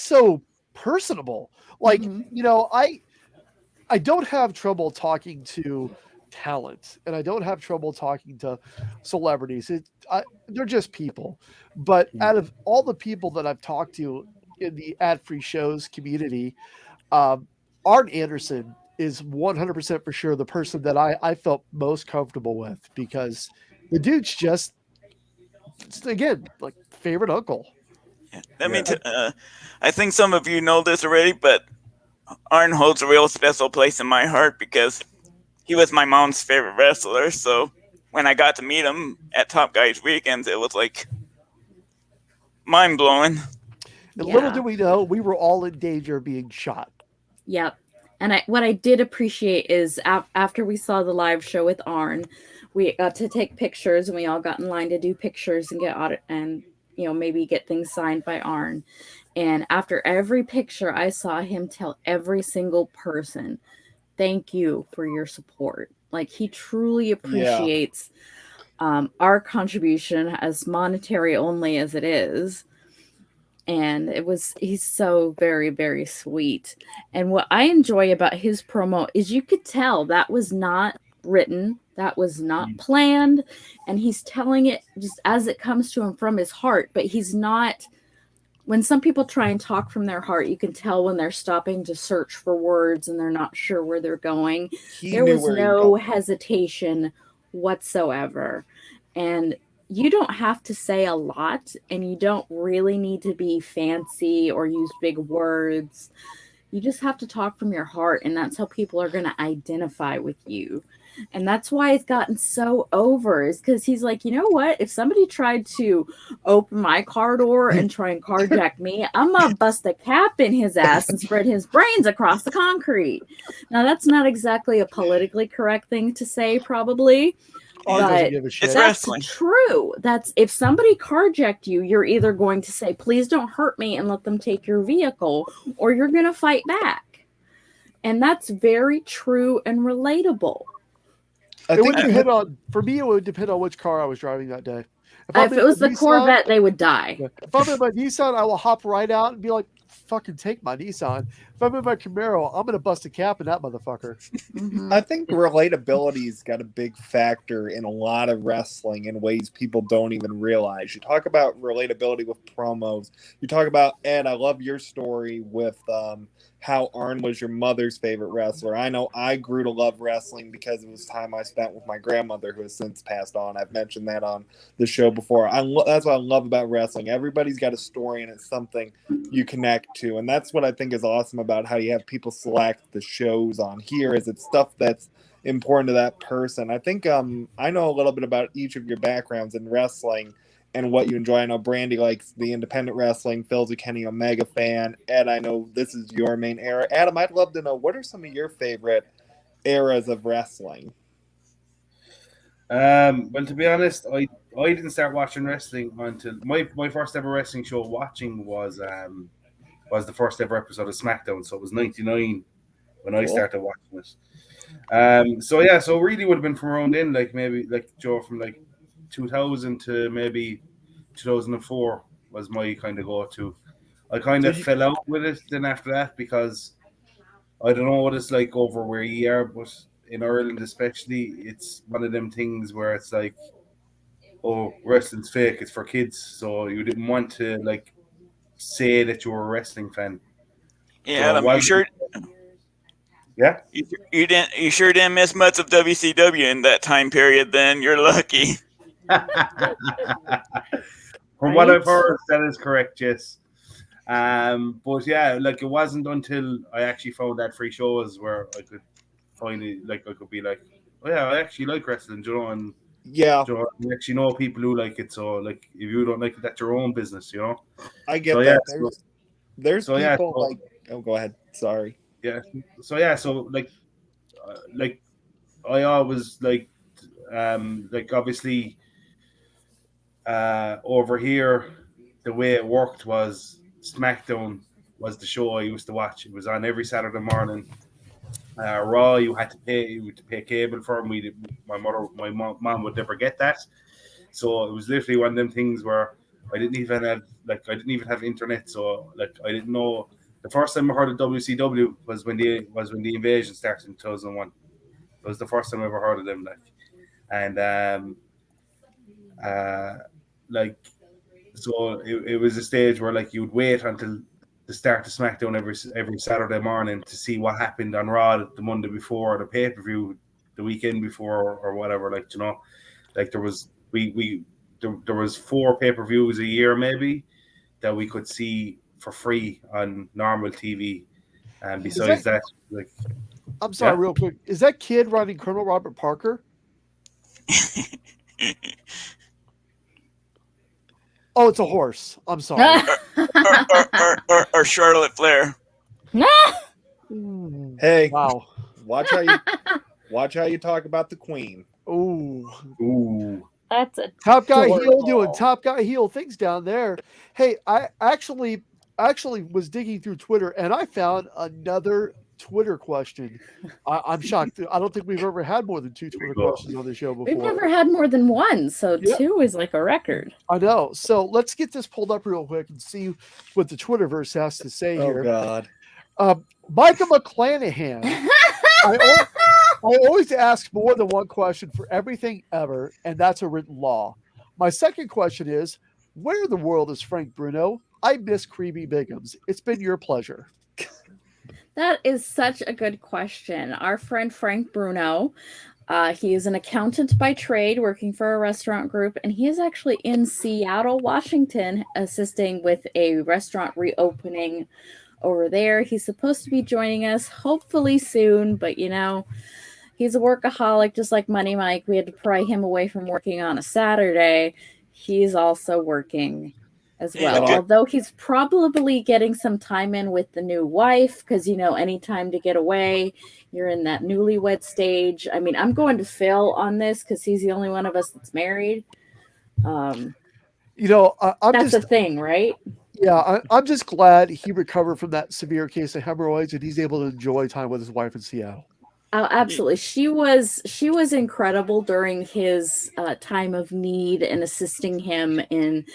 Speaker 2: so personable. Like, I don't have trouble talking to talent, and I don't have trouble talking to celebrities. They're just people. But out of all the people that I've talked to in the ad-free shows community, Arn Anderson is 100% for sure the person that I felt most comfortable with, because the dude's just, again, like favorite uncle.
Speaker 6: I think some of you know this already, but Arn holds a real special place in my heart because he was my mom's favorite wrestler. So when I got to meet him at Top Guys Weekends, it was like mind blowing.
Speaker 2: And little do we know, we were all in danger of being shot.
Speaker 3: Yep. And what I did appreciate is after we saw the live show with Arn, we got to take pictures, and we all got in line to do pictures and get maybe get things signed by Arn. And after every picture, I saw him tell every single person, thank you for your support. Like, he truly appreciates our contribution, as monetary only as it is. And he's so very, very sweet. And what I enjoy about his promo is you could tell that was not written, that was not planned, and he's telling it just as it comes to him from his heart. But he's not, when some people try and talk from their heart, you can tell when they're stopping to search for words and they're not sure where they're going. There was no hesitation whatsoever. And you don't have to say a lot, and you don't really need to be fancy or use big words. You just have to talk from your heart, and that's how people are going to identify with you. And that's why it's gotten so over, is because he's like, you know what? If somebody tried to open my car door and try and carjack me, I'm going to bust a cap in his ass and spread his brains across the concrete. Now, that's not exactly a politically correct thing to say, probably. But
Speaker 6: it's
Speaker 3: that's
Speaker 6: wrestling.
Speaker 3: true. That's, if somebody carjacked you, you're either going to say, please don't hurt me and let them take your vehicle, or you're going to fight back. And that's very true and relatable.
Speaker 2: It would depend on, for me, it would depend on which car I was driving that day.
Speaker 3: If it was the Nissan, Corvette, they would die.
Speaker 2: If I'm in my Nissan, I will hop right out and be like, fucking take my Nissan. If I'm in my Camaro, I'm going to bust a cap in that motherfucker.
Speaker 4: I think relatability's got a big factor in a lot of wrestling in ways people don't even realize. You talk about relatability with promos. You talk about, Ed, I love your story with how Arn was your mother's favorite wrestler. I know I grew to love wrestling because it was time I spent with my grandmother, who has since passed on. I've mentioned that on the show before. That's what I love about wrestling. Everybody's got a story, and it's something you connect to. And that's what I think is awesome about how you have people select the shows on here, is it's stuff that's important to that person. I think I know a little bit about each of your backgrounds in wrestling and what you enjoy. I know Brandy likes the independent wrestling. Phil's a Kenny Omega fan. Ed, I know this is your main era. Adam, I'd love to know, what are some of your favorite eras of wrestling?
Speaker 5: Well, to be honest, I didn't start watching wrestling until my first ever wrestling show watching was the first ever episode of SmackDown. So it was 99 when I started watching it. So really would have been from around then, like maybe like Joe, from like 2000 to maybe 2004 was my kind of go-to. I kind of fell out with it then after that, because I don't know what it's like over where you are, but in Ireland especially, it's one of them things where it's like, oh, wrestling's fake, it's for kids, so you didn't want to like say that you were a wrestling fan.
Speaker 6: Yeah,
Speaker 5: so
Speaker 6: Adam, you sure?
Speaker 5: Yeah,
Speaker 6: you sure didn't miss much of WCW in that time period. Then you're lucky.
Speaker 5: From what I've heard, that is correct, yes. But yeah, like it wasn't until I actually found that free shows where I could finally, like, I could be like, oh yeah, I actually like wrestling, you know, and
Speaker 4: yeah,
Speaker 5: you know, I actually know people who like it. So like, if you don't like it, that's your own business, you know.
Speaker 4: I get that. Yeah, there's people like, oh, go ahead. Sorry.
Speaker 5: Yeah. So like I always like obviously over here the way it worked was SmackDown was the show I used to watch. It was on every Saturday morning. Raw, you had to pay cable for. My mom would never get that, so it was literally one of them things where I didn't even have internet, so like I didn't know. The first time I heard of WCW was when the invasion started in 2001. It was the first time I ever heard of them, so it was a stage where like you'd wait until the start of SmackDown every Saturday morning to see what happened on Raw the Monday before, or the pay-per-view the weekend before, or whatever. Like, you know, like there was there was 4 pay-per-views a year maybe that we could see for free on normal TV, and besides that, like,
Speaker 2: I'm sorry, real quick, is that kid running Colonel Robert Parker? Oh, it's a horse. I'm sorry.
Speaker 6: or Charlotte Flair.
Speaker 4: Hey,
Speaker 2: wow!
Speaker 4: Watch how you talk about the Queen.
Speaker 2: Ooh.
Speaker 3: That's a
Speaker 2: Top guy heel
Speaker 3: adorable.
Speaker 2: doing top guy heel things down there. Hey, I actually was digging through Twitter and I found another Twitter question. I'm shocked. I don't think we've ever had more than 2 Twitter questions on the show before.
Speaker 3: We've never had more than one, so
Speaker 2: Yeah.
Speaker 3: 2 is like a record.
Speaker 2: I know. So let's get this pulled up real quick and see what the Twitterverse has to say here.
Speaker 4: Oh God.
Speaker 2: Micah McClanahan. I always ask more than one question for everything ever, and that's a written law. My second question is, where in the world is Frank Bruno? I miss Creamy Bigums. It's been your pleasure.
Speaker 3: That is such a good question. Our friend Frank Bruno, he is an accountant by trade working for a restaurant group, and he is actually in Seattle, Washington, assisting with a restaurant reopening over there. He's supposed to be joining us hopefully soon, but you know, he's a workaholic just like Money Mike. We had to pry him away from working on a Saturday. He's also working as well, although he's probably getting some time in with the new wife because, you know, anytime to get away, you're in that newlywed stage. I mean, I'm going to Phil on this because he's the only one of us that's married.
Speaker 2: You know,
Speaker 3: that's the thing, right?
Speaker 2: Yeah, I'm just glad he recovered from that severe case of hemorrhoids and he's able to enjoy time with his wife in Seattle.
Speaker 3: Oh, absolutely. She was incredible during his time of need and assisting him in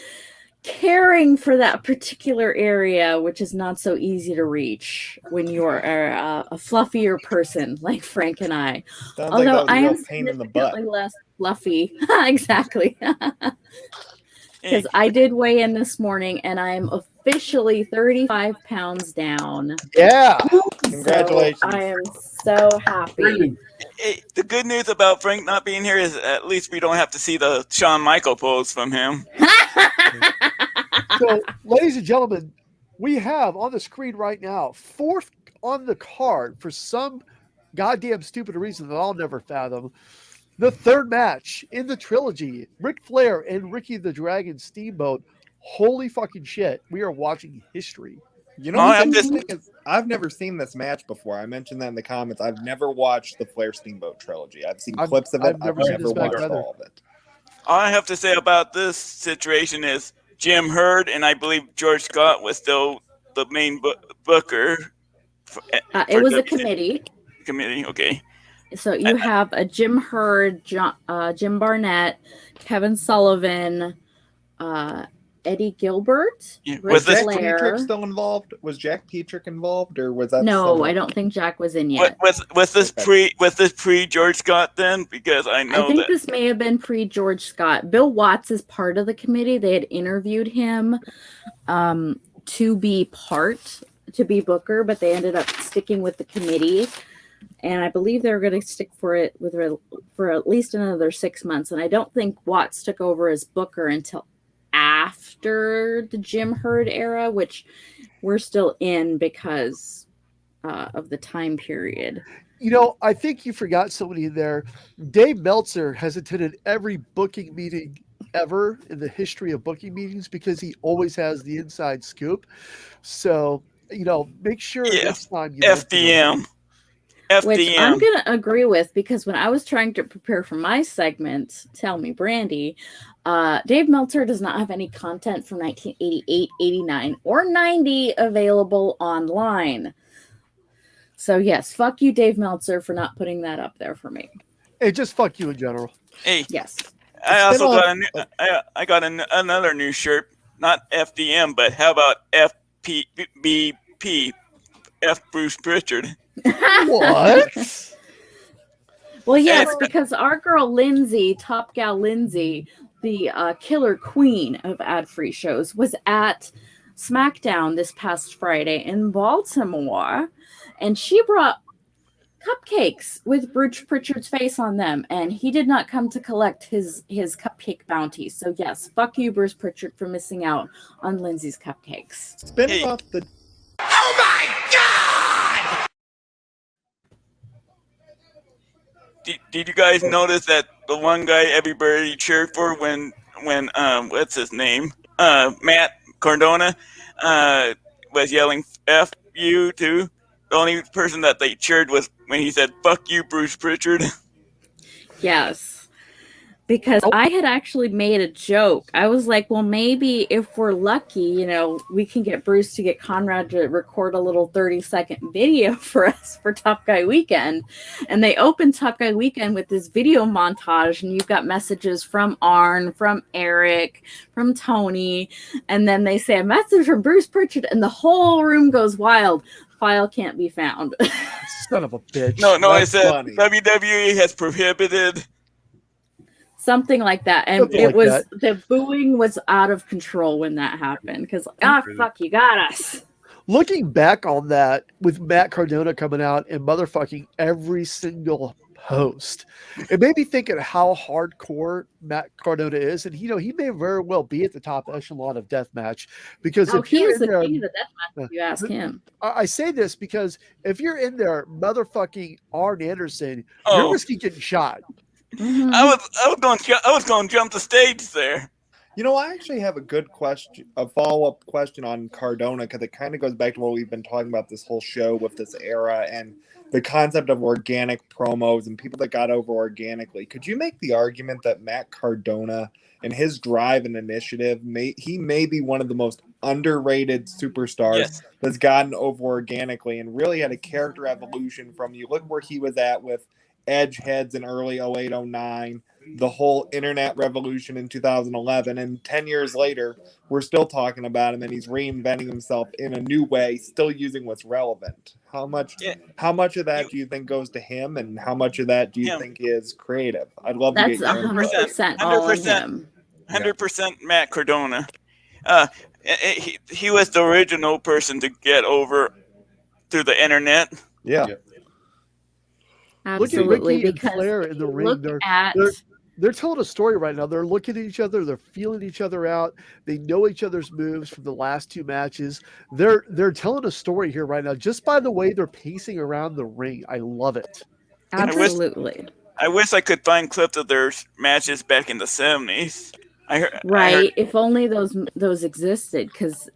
Speaker 3: caring for that particular area, which is not so easy to reach when you're a fluffier person like Frank and I.
Speaker 4: Sounds
Speaker 3: Although
Speaker 4: like that was a
Speaker 3: I
Speaker 4: real
Speaker 3: am
Speaker 4: pain in the butt.
Speaker 3: significantly less fluffy. Exactly. Because I did weigh in this morning and I'm officially 35 pounds down.
Speaker 2: Yeah.
Speaker 4: Congratulations.
Speaker 3: So I am so happy.
Speaker 6: Hey, the good news about Frank not being here is at least we don't have to see the Shawn Michael pose from him.
Speaker 2: So, ladies and gentlemen, we have on the screen right now, 4th on the card for some goddamn stupid reason that I'll never fathom. The 3rd match in the trilogy, Ric Flair and Ricky the Dragon Steamboat. Holy fucking shit. We are watching history.
Speaker 4: You know what the thing is? I've never seen this match before. I mentioned that in the comments. I've never watched the Flair Steamboat trilogy. I've seen clips of it. I've never watched all of it.
Speaker 6: All I have to say about this situation is Jim Herd and I believe George Scott was still the main booker.
Speaker 3: It was a committee.
Speaker 6: Committee, okay.
Speaker 3: So you have a Jim Herd, Jim Barnett, Kevin Sullivan, Eddie Gilbert.
Speaker 6: Yeah.
Speaker 4: Was Jack Petrick still involved? Was Jack Petrick involved, or was that?
Speaker 3: No, I don't think Jack was in yet.
Speaker 6: Was this pre George Scott then? Because I think
Speaker 3: this may have been pre George Scott. Bill Watts is part of the committee. They had interviewed him to be booker, but they ended up sticking with the committee. And I believe they're going to stick for it for at least another 6 months. And I don't think Watts took over as booker until after the Jim Herd era, which we're still in because of the time period.
Speaker 2: You know, I think you forgot somebody in there. Dave Meltzer has attended every booking meeting ever in the history of booking meetings because he always has the inside scoop. So, you know, make sure next time you
Speaker 6: FDM.
Speaker 3: Which I'm going to agree with because when I was trying to prepare for my segment, Tell Me Brandy, Dave Meltzer does not have any content from 1988, 89, or 90 available online. So yes, fuck you, Dave Meltzer, for not putting that up there for me.
Speaker 2: Hey, just fuck you in general.
Speaker 6: Hey,
Speaker 3: yes.
Speaker 6: I also got another new shirt, not FDM, but how about FBP, F Bruce Pritchard.
Speaker 2: What?
Speaker 3: Well, yes, because our girl Lindsay, Top Gal Lindsay, the killer queen of ad-free shows, was at SmackDown this past Friday in Baltimore, and she brought cupcakes with Bruce Pritchard's face on them, and he did not come to collect his cupcake bounty. So yes, fuck you, Bruce Pritchard, for missing out on Lindsay's cupcakes.
Speaker 4: Spinning off the...
Speaker 1: Oh my God!
Speaker 6: Did you guys notice that the one guy everybody cheered for when what's his name? Matt Cardona was yelling F you too. The only person that they cheered was when he said fuck you, Bruce Pritchard.
Speaker 3: Yes. because I had actually made a joke. I was like, well, maybe if we're lucky, you know, we can get Bruce to get Conrad to record a little 30-second video for us for Top Guy Weekend. And they opened Top Guy Weekend with this video montage, and you've got messages from Arn, from Eric, from Tony, and then they say a message from Bruce Pritchard, and the whole room goes wild. File can't be found.
Speaker 2: Son of a bitch.
Speaker 6: No,
Speaker 4: That's
Speaker 6: it said
Speaker 4: funny.
Speaker 6: WWE has prohibited.
Speaker 3: Something like that. And
Speaker 2: Something
Speaker 3: it
Speaker 2: like
Speaker 3: was,
Speaker 2: that.
Speaker 3: the booing was out of control when that happened. Because, fuck, you got us.
Speaker 2: Looking back on that with Matt Cardona coming out and motherfucking every single host, it made me think of how hardcore Matt Cardona is. And, you know, he may very well be at the top echelon of deathmatch because if
Speaker 3: He
Speaker 2: you're
Speaker 3: is
Speaker 2: in
Speaker 3: the
Speaker 2: there,
Speaker 3: king of the deathmatch, if you ask him.
Speaker 2: I say this because if you're in there, motherfucking Arn Anderson,
Speaker 6: Oh.
Speaker 2: you're risking getting shot.
Speaker 3: Mhm.
Speaker 6: I was going to jump the stage there.
Speaker 4: You know, I actually have a good question, a follow-up question on Cardona, because it kind of goes back to what we've been talking about this whole show with this era and the concept of organic promos and people that got over organically. Could you make the argument that Matt Cardona and his drive and initiative, he may be one of the most underrated superstars
Speaker 6: Yes.
Speaker 4: that's gotten over organically and really had a character evolution from you look where he was at with Edge heads in early 08, 09, the whole internet revolution in 2011, and 10 years later, we're still talking about him, and he's reinventing himself in a new way, still using what's relevant. How much of that do you think goes to him, and how much of that do you think is creative? I'd love to get
Speaker 3: That's
Speaker 4: your input.
Speaker 3: 100% all on him.
Speaker 6: 100% Matt Cardona. He was the original person to get over through the internet.
Speaker 4: Yeah.
Speaker 3: Absolutely.
Speaker 2: Look at Ricky and
Speaker 3: Because
Speaker 2: Flair
Speaker 3: if
Speaker 2: in the
Speaker 3: you
Speaker 2: ring.
Speaker 3: look at
Speaker 2: They're telling a story right now. They're looking at each other. They're feeling each other out. They know each other's moves from the last two matches. They're telling a story here right now just by the way they're pacing around the ring. I love it.
Speaker 3: absolutely.
Speaker 6: I wish I could find clips of their matches back in the 70s.
Speaker 3: Right. If only those existed, because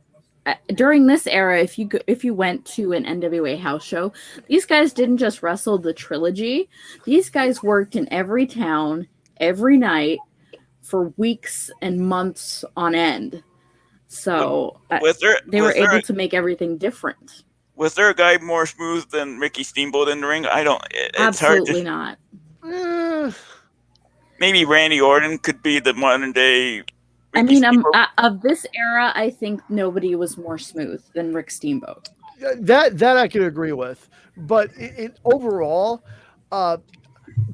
Speaker 3: during this era, if you went to an NWA house show, these guys didn't just wrestle the Trilogy. These guys worked in every town, every night, for weeks and months on end. So they were able to make everything different.
Speaker 6: Was there a guy more smooth than Ricky Steamboat in the ring? It's
Speaker 3: Absolutely
Speaker 6: hard to,
Speaker 3: not.
Speaker 6: Maybe Randy Orton could be the modern day.
Speaker 3: I mean, of this era, I think nobody was more smooth than Rick Steamboat.
Speaker 2: That I can agree with. But overall,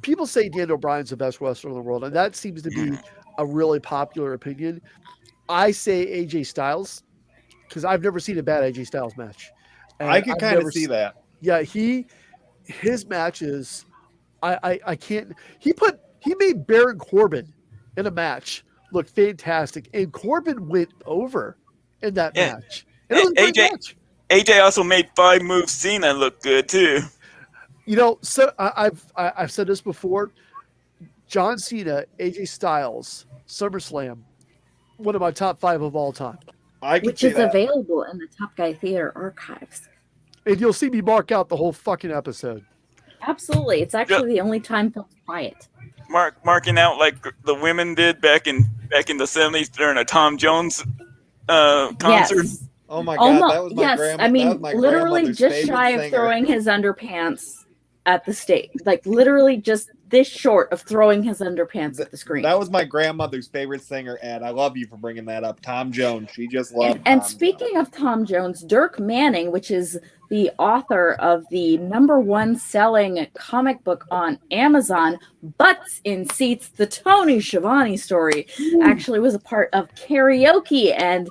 Speaker 2: people say Dan O'Brien's the best wrestler in the world, and that seems to be a really popular opinion. I say AJ Styles because I've never seen a bad AJ Styles match. And
Speaker 4: I could kind of see that.
Speaker 2: Yeah, his matches, I can't. He made Baron Corbin in a match look fantastic, and Corbin went over in that match. And it was a great match.
Speaker 6: AJ also made 5 moves Cena look good too.
Speaker 2: You know, so I've said this before. John Cena, AJ Styles, SummerSlam, one of my top 5 of all time.
Speaker 3: Which is available in the Top Guy Theater archives.
Speaker 2: And you'll see me mark out the whole fucking episode.
Speaker 3: Absolutely. It's actually the only time Phil's quiet.
Speaker 6: Marking out like the women did back in the 70s during a Tom Jones concert.
Speaker 3: Yes.
Speaker 4: Oh my God, that was my
Speaker 3: grandma. I mean, literally just shy of throwing his underpants at the stage. Like literally just this short of throwing his underpants at the screen.
Speaker 4: That was my grandmother's favorite singer, Ed. I love you for bringing that up. Tom Jones. She just loved
Speaker 3: And speaking of Tom Jones, Dirk Manning, which is the author of the #1 selling comic book on Amazon, Butts in Seats, the Tony Schiavone story, actually was a part of karaoke and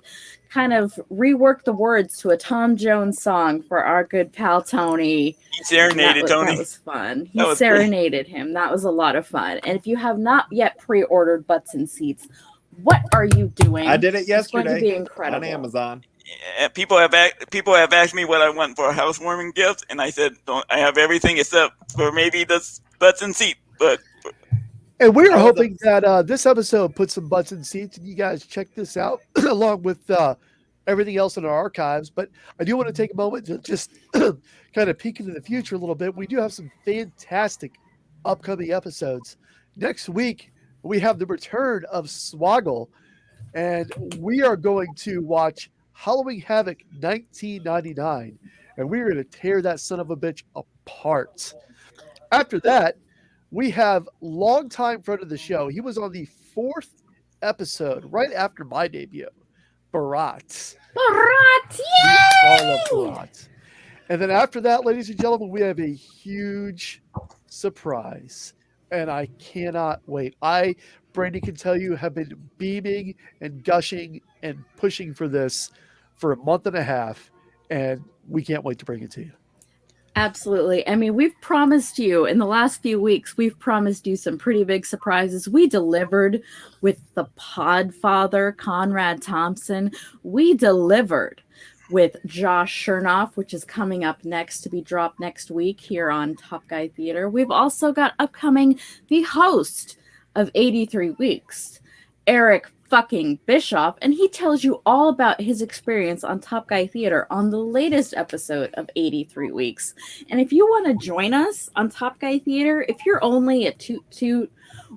Speaker 3: kind of reworked the words to a Tom Jones song for our good pal Tony.
Speaker 6: He serenaded Tony.
Speaker 3: That was fun. He serenaded him. That was a lot of fun. And if you have not yet pre-ordered Butts in Seats, what are you doing?
Speaker 4: I did it yesterday.
Speaker 3: It's going to be incredible.
Speaker 4: On Amazon.
Speaker 6: Yeah, people have asked me what I want for a housewarming gift, and I said I have everything except for maybe the Butts in Seats.
Speaker 2: And we are hoping that this episode puts some butts in seats, and you guys check this out along with everything else in our archives. But I do want to take a moment to just kind of peek into the future a little bit. We do have some fantastic upcoming episodes. Next week, we have the return of Swoggle, and we are going to watch Halloween Havoc 1999, and we're going to tear that son of a bitch apart. After that, we have longtime friend of the show. He was on the 4th episode, right after my debut, Barat.
Speaker 3: Barat,
Speaker 2: All of
Speaker 3: yay!
Speaker 2: Barat. And then after that, ladies and gentlemen, we have a huge surprise. And I cannot wait. Brandy can tell you, have been beaming and gushing and pushing for this for a month and a half. And we can't wait to bring it to you.
Speaker 3: Absolutely. I mean, we've promised you in the last few weeks, we've promised you some pretty big surprises. We delivered with the Podfather, Conrad Thompson. We delivered with Josh Chernoff, which is coming up next to be dropped next week here on Top Guy Theater. We've also got upcoming the host of 83 Weeks, Eric fucking Bischoff, and he tells you all about his experience on Top Guy Theater on the latest episode of 83 Weeks. And if you want to join us on Top Guy Theater, if you're only a Toot Toot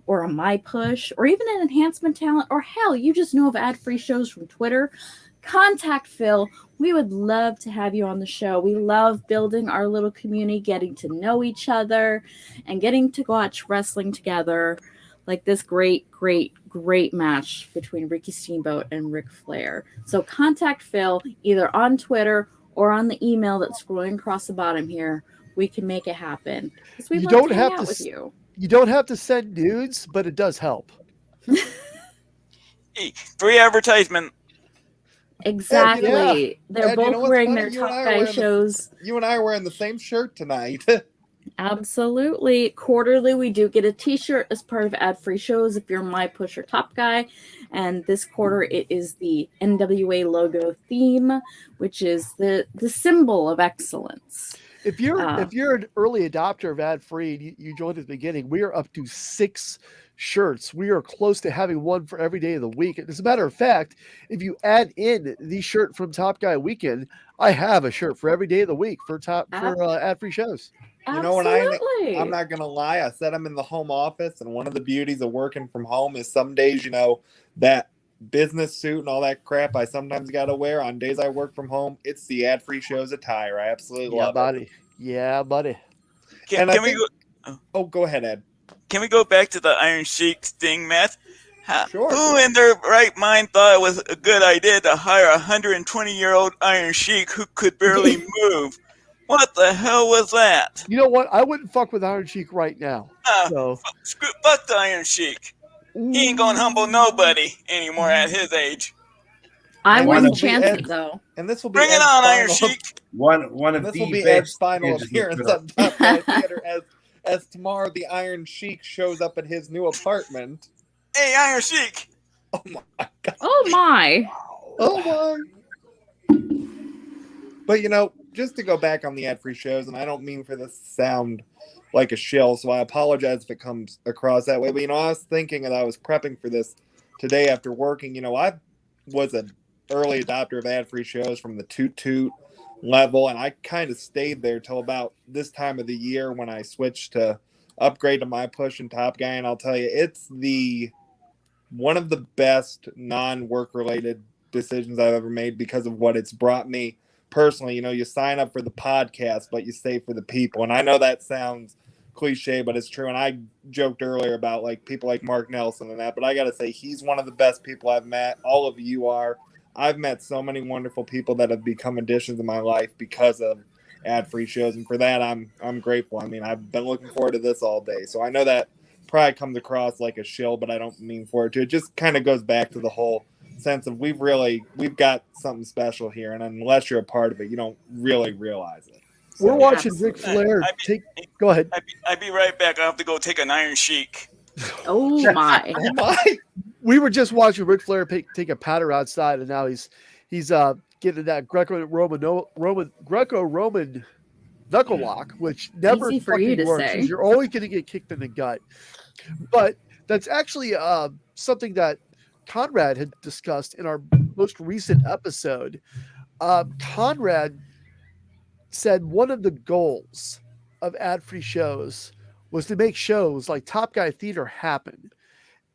Speaker 3: or a My Push or even an enhancement talent, or hell, you just know of ad-free shows from Twitter, contact Phil. We would love to have you on the show. We love building our little community, getting to know each other, and getting to watch wrestling together, like this great match between Ricky Steamboat and Ric Flair. So contact Phil either on Twitter or on the email that's scrolling across the bottom here. We can make it happen.
Speaker 2: You don't have to with you. You don't have to send nudes, but it does help.
Speaker 6: Free advertisement.
Speaker 3: Exactly.
Speaker 4: Ed, yeah.
Speaker 3: They're
Speaker 4: Ed,
Speaker 3: both wearing their Top Guy shows.
Speaker 4: You and I are wearing the same shirt tonight.
Speaker 3: Absolutely. Quarterly, we do get a t-shirt as part of ad-free shows if you're My Push or Top Guy. And this quarter, it is the NWA logo theme, which is the symbol of excellence.
Speaker 2: If you're an early adopter of ad-free and you joined at the beginning, we are up to 6 shirts. We are close to having one for every day of the week. And as a matter of fact, if you add in the shirt from Top Guy Weekend, I have a shirt for every day of the week for ad-free shows.
Speaker 4: You know, I'm not going to lie. I said I'm in the home office, and one of the beauties of working from home is some days, you know, that business suit and all that crap I sometimes got to wear. On days I work from home, it's the ad-free shows attire. I absolutely love it.
Speaker 2: Yeah, buddy.
Speaker 6: Can we go?
Speaker 4: Oh, go ahead, Ed.
Speaker 6: Can we go back to the Iron Sheik Sting match?
Speaker 4: Sure.
Speaker 6: Who in their right mind thought it was a good idea to hire a 120-year-old Iron Sheik who could barely move? What the hell was that?
Speaker 2: You know what? I wouldn't fuck with Iron Sheik right now.
Speaker 6: Fuck the Iron Sheik. He ain't gonna humble nobody anymore at his age.
Speaker 3: I wouldn't chance it though.
Speaker 4: And this will be
Speaker 6: Bring it on, Iron Sheik.
Speaker 5: One of
Speaker 4: this
Speaker 5: the
Speaker 4: will be
Speaker 5: best
Speaker 4: Ed's final appearance on Top Guy Theater as tomorrow the Iron Sheik shows up at his new apartment.
Speaker 6: Hey, Iron Sheik.
Speaker 4: Oh my god.
Speaker 3: Oh my.
Speaker 4: Oh my. But you know, just to go back on the ad-free shows, and I don't mean for this to sound like a shill, so I apologize if it comes across that way. But you know, I was thinking, and I was prepping for this today after working. You know, I was an early adopter of ad-free shows from the Toot Toot level, and I kind of stayed there till about this time of the year when I switched to upgrade to My Push and Top Guy. And I'll tell you, it's one of the best non-work related decisions I've ever made because of what it's brought me personally. You know, you sign up for the podcast, but you stay for the people. And I know that sounds cliche, but it's true. And I joked earlier about like people like Mark Nelson and that, but I got to say, he's one of the best people I've met. All of you are. I've met so many wonderful people that have become additions in my life because of ad-free shows. And for that, I'm grateful. I mean, I've been looking forward to this all day. So I know that probably comes across like a shill, but I don't mean for it to. It just kind of goes back to the whole sense of we've got something special here, and unless you're a part of it, you don't really realize it.
Speaker 2: So, we're watching Ric Flair go ahead.
Speaker 6: I'd be right back. I have to go take an Iron Sheik.
Speaker 3: Oh my.
Speaker 4: Oh my.
Speaker 2: We were just watching Ric Flair take a patter outside, and now he's getting that Greco-Roman knuckle lock, which never
Speaker 3: easy for you to
Speaker 2: works.
Speaker 3: say.
Speaker 2: You're always going to get kicked in the gut. But that's actually something that Conrad had discussed in our most recent episode. Conrad said one of the goals of ad-free shows was to make shows like Top Guy Theater happen.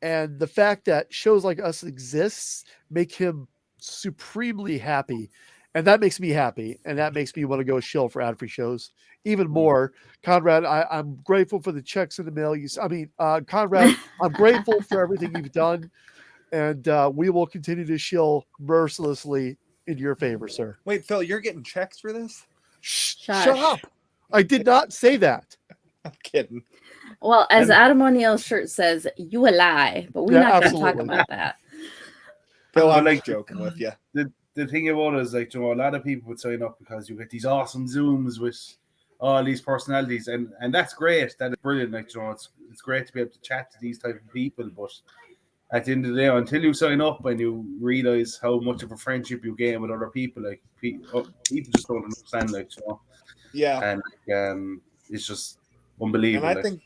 Speaker 2: And the fact that shows like us exists make him supremely happy. And that makes me happy. And that makes me want to go shill for ad-free shows even more. Conrad, I'm grateful for the checks in the mail. Conrad, I'm grateful for everything you've done. And we will continue to shill mercilessly in your favor, sir.
Speaker 4: Wait, Phil, you're getting checks for this?
Speaker 2: Shut up. I did not say that.
Speaker 4: I'm kidding.
Speaker 3: Well, as Adam O'Neill's shirt says, you a lie, but we're not going to talk about that.
Speaker 4: Phil, I'm like joking with you.
Speaker 5: The thing about it is, like, you know, a lot of people would sign up because you get these awesome Zooms with all these personalities, and that's great. That is brilliant. Like, you know, it's great to be able to chat to these type of people, but at the end of the day, until you sign up and you realize how much of a friendship you gain with other people, like people just don't understand, like, you know.
Speaker 4: Yeah.
Speaker 5: And it's just unbelievable.
Speaker 4: And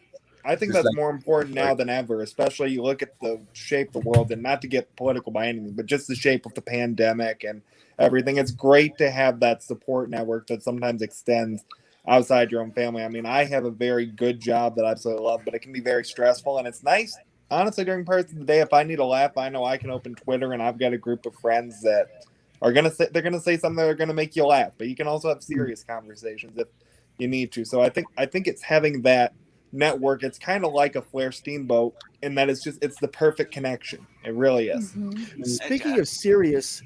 Speaker 4: I think that's more important now than ever, especially you look at the shape of the world, and not to get political by anything, but just the shape of the pandemic and everything. It's great to have that support network that sometimes extends outside your own family. I mean, I have a very good job that I absolutely love, but it can be very stressful, and it's nice, honestly, during parts of the day, if I need a laugh, I know I can open Twitter and I've got a group of friends that are going to say, they're going to say something that are going to make you laugh, but you can also have serious conversations if you need to. So I think it's having that network. It's kind of like a Flair Steamboat in that it's the perfect connection. It really is.
Speaker 2: Mm-hmm. Speaking of serious,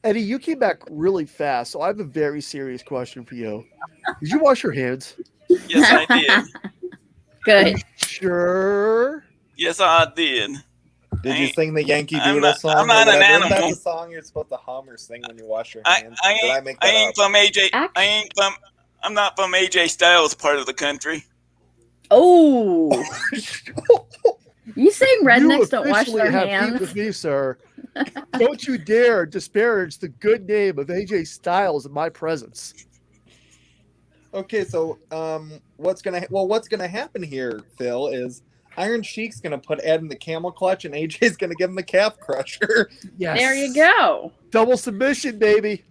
Speaker 2: Eddie, you came back really fast, so I have a very serious question for you. Did you wash your hands?
Speaker 6: Yes, I did.
Speaker 3: Good.
Speaker 6: Sure. Yes, I did.
Speaker 4: Did you sing the Yankee Doodle song?
Speaker 6: I'm not an animal.
Speaker 4: That's the song you're supposed to hum or sing when you wash your hands.
Speaker 6: I'm not from AJ Styles part of the country.
Speaker 3: Oh. You saying rednecks don't wash their
Speaker 2: have
Speaker 3: hands?
Speaker 2: Heat with me, sir. Don't you dare disparage the good name of AJ Styles in my presence.
Speaker 4: Okay, so what's gonna happen here, Phil, is Iron Sheik's gonna put Ed in the camel clutch, and AJ's gonna give him the calf crusher.
Speaker 2: Yes.
Speaker 3: There you go.
Speaker 2: Double submission, baby.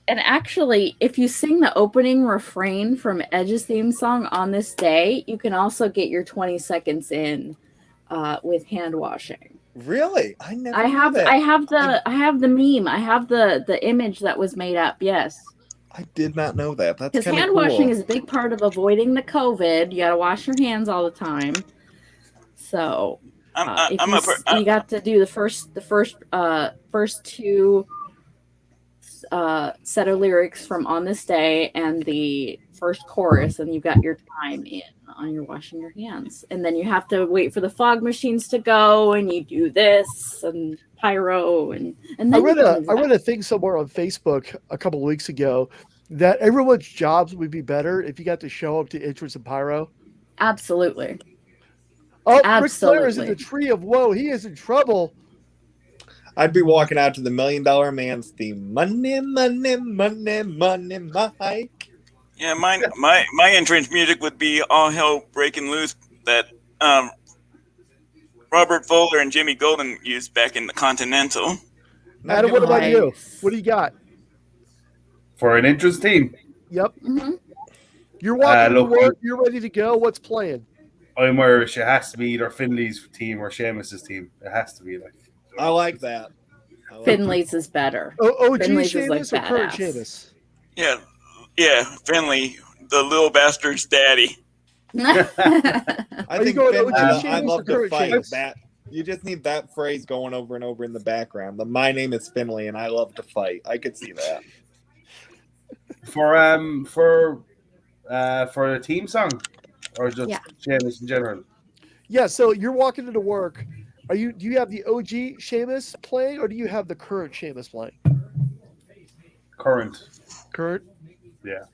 Speaker 3: And actually, if you sing the opening refrain from Edge's theme song On This Day, you can also get your 20 seconds in with hand washing.
Speaker 4: Really? I
Speaker 3: have the meme. I have the image that was made up. Yes.
Speaker 4: I did not know that. That's
Speaker 3: because hand
Speaker 4: cool.
Speaker 3: washing is a big part of avoiding the COVID. You got to wash your hands all the time. So you got to do the first two set of lyrics from On This Day and the first chorus, and you've got your time in on your washing your hands, and then you have to wait for the fog machines to go, and you do this and pyro and then
Speaker 2: I read a thing somewhere on Facebook a couple of weeks ago that everyone's jobs would be better if you got to show up to entrance and pyro.
Speaker 3: Absolutely.
Speaker 2: Oh, Ric Flair is in the tree of woe. He is in trouble.
Speaker 4: I'd be walking out to the $1 Million Man's theme. Money, money, money, money, Mike.
Speaker 6: Yeah, my entrance music would be All Hell Breaking Loose that Robert Fowler and Jimmy Golden used back in the Continental.
Speaker 2: Adam, what about you? What do you got?
Speaker 5: For an entrance team?
Speaker 2: Yep. Mm-hmm. You're walking to work. You're ready to go. What's playing?
Speaker 5: I'm Irish. It has to be either Finley's team or Sheamus's team. It has to be like.
Speaker 4: I like that.
Speaker 3: Finley's is better.
Speaker 2: OG
Speaker 3: Finley's
Speaker 2: Sheamus or current Sheamus?
Speaker 6: Yeah, Finley, the little bastard's daddy.
Speaker 4: I think Finley, I love the fight. That you just need that phrase going over and over in the background. My name is Finley, and I love to fight. I could see that.
Speaker 5: For the team song, or just Sheamus in general.
Speaker 2: Yeah. So you're walking into work. Do you have the OG Sheamus playing, or do you have the current Sheamus playing?
Speaker 5: Current. Yeah.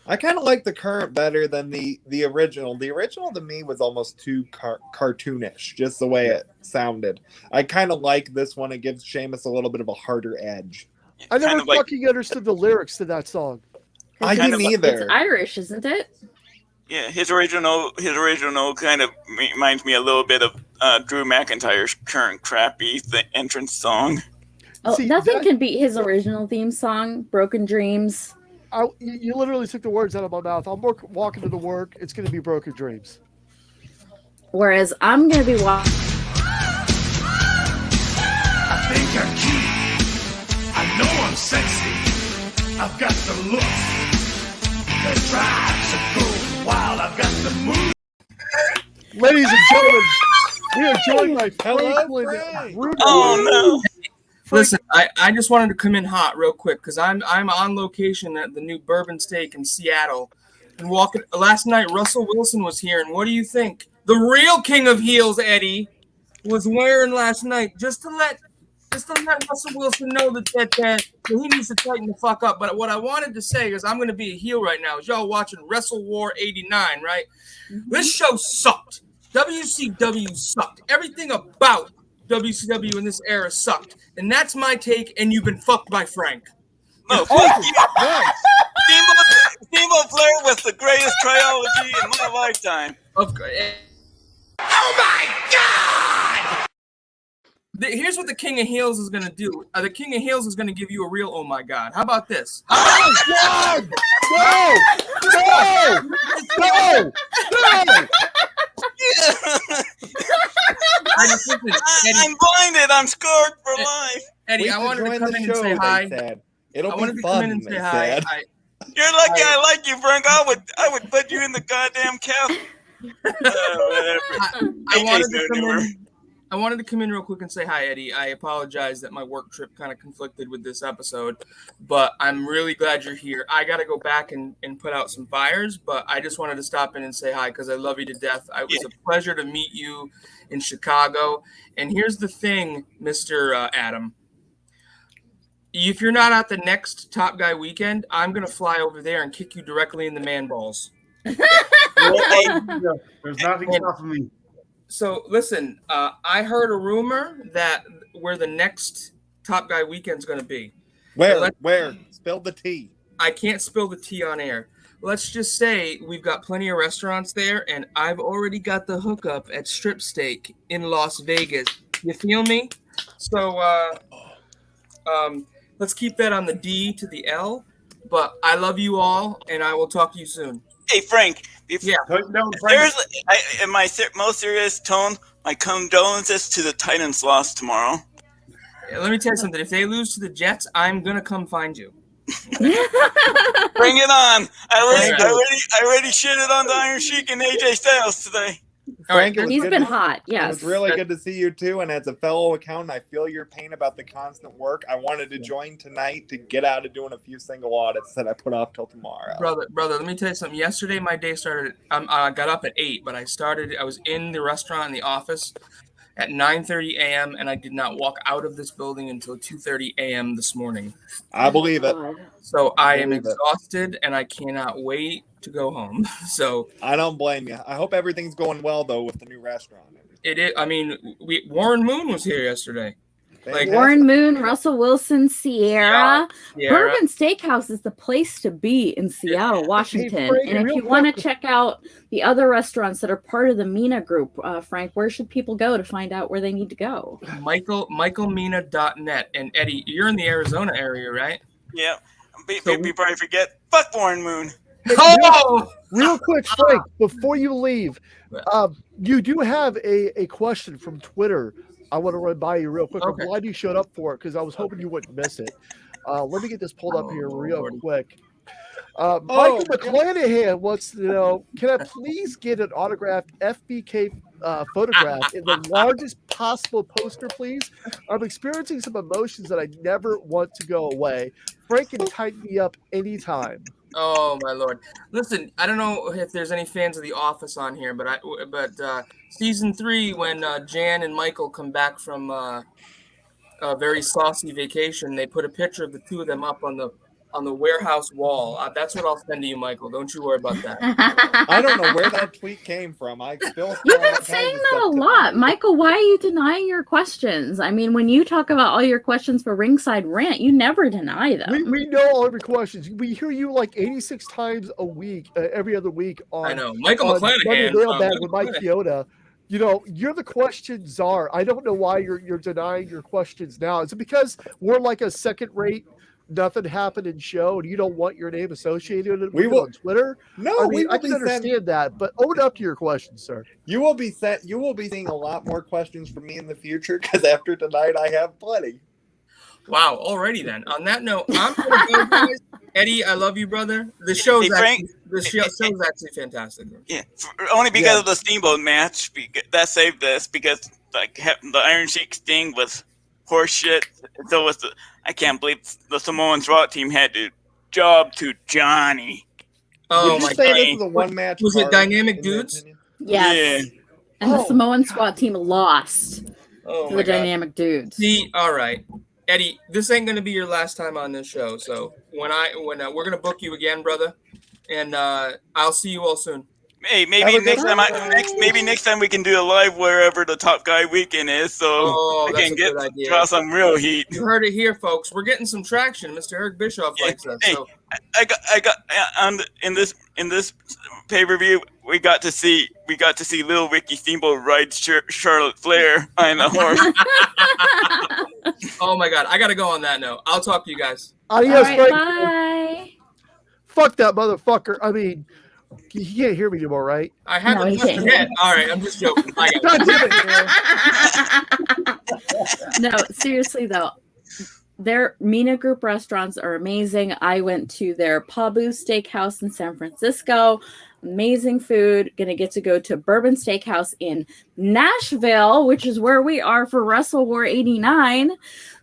Speaker 4: I kind of like the current better than the original. The original to me was almost too cartoonish, just the way it sounded. I kind of like this one. It gives Sheamus a little bit of a harder edge.
Speaker 2: I never fucking understood the lyrics to that song.
Speaker 4: I didn't either.
Speaker 3: It's Irish, isn't it?
Speaker 6: Yeah, his original kind of reminds me a little bit of Drew McIntyre's current crappy entrance song.
Speaker 3: Oh, nothing can beat his original theme song, Broken Dreams.
Speaker 2: You literally took the words out of my mouth. I'm walking to the work. It's going to be Broken Dreams.
Speaker 3: Whereas I'm going to be walking.
Speaker 1: got cute. I know I'm sexy. I've got the looks that drives a girl wild. I've got the moves.
Speaker 2: Ladies and gentlemen, we are joined by
Speaker 4: Hello,
Speaker 2: Franklin
Speaker 4: Frank.
Speaker 2: Bruno.
Speaker 6: Oh no!
Speaker 9: Listen, I just wanted to come in hot real quick because I'm on location at the new Bourbon Steak in Seattle. And walking last night, Russell Wilson was here, and what do you think? The real king of heels, Eddie, was wearing last night just to let Russell Wilson know that he needs to tighten the fuck up. But what I wanted to say is I'm going to be a heel right now. Is y'all watching Wrestle War '89, right? This show sucked. WCW sucked. Everything about WCW in this era sucked. And that's my take, and you've been fucked by Frank.
Speaker 6: No, fuck you. Steamboat Flair was the greatest trilogy in my lifetime.
Speaker 1: Oh my God!
Speaker 9: Here's what the King of Heels is going to do. The King of Heels is going to give you a real oh my God. How about this?
Speaker 2: Oh my God! No! No!
Speaker 6: I'm blinded. I'm scarred for life.
Speaker 9: Eddie, I wanted to come in and say hi.
Speaker 4: It'll
Speaker 9: be fun. Say hi.
Speaker 6: You're lucky I like you, Frank. I would put you in the goddamn cow.
Speaker 9: I wanted to come in real quick and say hi, Eddie. I apologize that my work trip kind of conflicted with this episode, but I'm really glad you're here. I got to go back and put out some fires, but I just wanted to stop in and say hi because I love you to death. It was a pleasure to meet you in Chicago. And here's the thing, Mr. Adam. If you're not at the next Top Guy weekend, I'm going to fly over there and kick you directly in the man balls.
Speaker 5: There's nothing stopping me.
Speaker 9: So listen, I heard a rumor that where the next Top Guy weekend's going to be.
Speaker 4: Where? Spill the tea.
Speaker 9: I can't spill the tea on air. Let's just say we've got plenty of restaurants there, and I've already got the hookup at Strip Steak in Las Vegas. You feel me? So let's keep that on the D to the L. But I love you all, and I will talk to you soon.
Speaker 6: Hey, Frank.
Speaker 9: Yeah.
Speaker 6: Seriously, in my most serious tone, my condolences to the Titans' loss tomorrow.
Speaker 9: Let me tell you something. If they lose to the Jets, I'm going to come find you.
Speaker 6: Bring it on. I already shitted on the Iron Sheik and AJ Styles today.
Speaker 4: Frank,
Speaker 3: he's been hot. Yes,
Speaker 4: it's really good to see you too. And as a fellow accountant, I feel your pain about the constant work. I wanted to join tonight to get out of doing a few single audits that I put off till tomorrow.
Speaker 9: Brother, let me tell you something. Yesterday, my day started. I got up at 8, but I was in the restaurant in the office at 9:30 a.m. and I did not walk out of this building until 2:30 a.m. this morning.
Speaker 4: I believe it.
Speaker 9: So I am exhausted and I cannot wait to go home. So
Speaker 4: I don't blame you. I hope everything's going well though with the new restaurant.
Speaker 9: It is. I mean, Warren Moon was here yesterday.
Speaker 3: Like Warren Moon, Russell Wilson, Sierra. Bourbon Steakhouse is the place to be in Seattle, Washington. And if you want to check out the other restaurants that are part of the Mina group, Frank, where should people go to find out where they need to go?
Speaker 9: MichaelMina.net. And Eddie, you're in the Arizona area, right?
Speaker 6: Yeah. Before I forget, fuck Warren Moon.
Speaker 2: Real quick, Frank, before you leave, you do have a question from Twitter. I want to run by you real quick. Okay. I'm glad you showed up for it because I was hoping you wouldn't miss it. Let me get this pulled up here real quick. Michael McClanahan wants to know, can I please get an autographed FBK photograph in the largest possible poster, please? I'm experiencing some emotions that I never want to go away. Frank can tighten me up anytime.
Speaker 9: Oh my Lord! Listen, I don't know if there's any fans of The Office on here, but season 3, when Jan and Michael come back from a very saucy vacation, they put a picture of the two of them up on the warehouse wall. That's what I'll send to you, Michael. Don't you worry about that.
Speaker 4: I don't know where that tweet came from. You've
Speaker 3: been saying that a lot, Michael. Why are you denying your questions? I mean, when you talk about all your questions for Ringside Rant, you never deny them.
Speaker 2: We know all of your questions. We hear you like 86 times a week, every other week.
Speaker 9: I know. Michael McClanahan.
Speaker 2: With Mike Chioda. You know, you're the question czar. I don't know why you're denying your questions now. Is it because we're like a second-rate, nothing happened in show, and you don't want your name associated with it on Twitter?
Speaker 4: No,
Speaker 2: I can understand that, but own up to your questions, sir.
Speaker 4: You will be seeing a lot more questions from me in the future because after tonight, I have plenty.
Speaker 9: Wow. Alrighty then. On that note, I'm gonna go, guys. Eddie, I love you, brother. The show's
Speaker 6: Frank,
Speaker 9: actually fantastic.
Speaker 6: Yeah, only because of the Steamboat match. That saved this because like the Iron Sheik Sting was horseshit. So was I can't believe the Samoan SWAT team had to job to Johnny.
Speaker 9: Oh
Speaker 4: Would you
Speaker 9: my
Speaker 4: say
Speaker 9: God.
Speaker 4: this is a one match?
Speaker 9: Was it Dynamic Dudes?
Speaker 3: Yes.
Speaker 6: Yeah.
Speaker 3: And the Samoan SWAT team lost
Speaker 9: Oh
Speaker 3: to
Speaker 9: my
Speaker 3: the
Speaker 9: God.
Speaker 3: Dynamic Dudes.
Speaker 9: See, all right, Eddie, this ain't gonna be your last time on this show. So when we're gonna book you again, brother, and I'll see you all soon.
Speaker 6: Hey, maybe next time we can do a live wherever the Top Guy weekend is, so I
Speaker 9: that's
Speaker 6: can
Speaker 9: a good idea.
Speaker 6: draw some real heat.
Speaker 9: You heard it here, folks. We're getting some traction. Mr. Eric Bischoff likes us.
Speaker 6: Hey,
Speaker 9: So
Speaker 6: I got in this pay-per-view we got to see Lil Ricky Steamboat ride Charlotte Flair on a horse.
Speaker 9: oh my God, I gotta go on that note. I'll talk to you guys.
Speaker 2: Adios,
Speaker 3: All right,
Speaker 2: Frank.
Speaker 3: bye.
Speaker 2: Fuck that motherfucker. I mean, he can't hear me anymore, right?
Speaker 9: I haven't touched your head. All right, I'm just joking.
Speaker 2: God damn it, man.
Speaker 3: No, seriously though, their Mina Group restaurants are amazing. I went to their Pabu Steakhouse in San Francisco. Amazing food. Gonna get to go to Bourbon Steakhouse in Nashville, which is where we are for Wrestle War 89.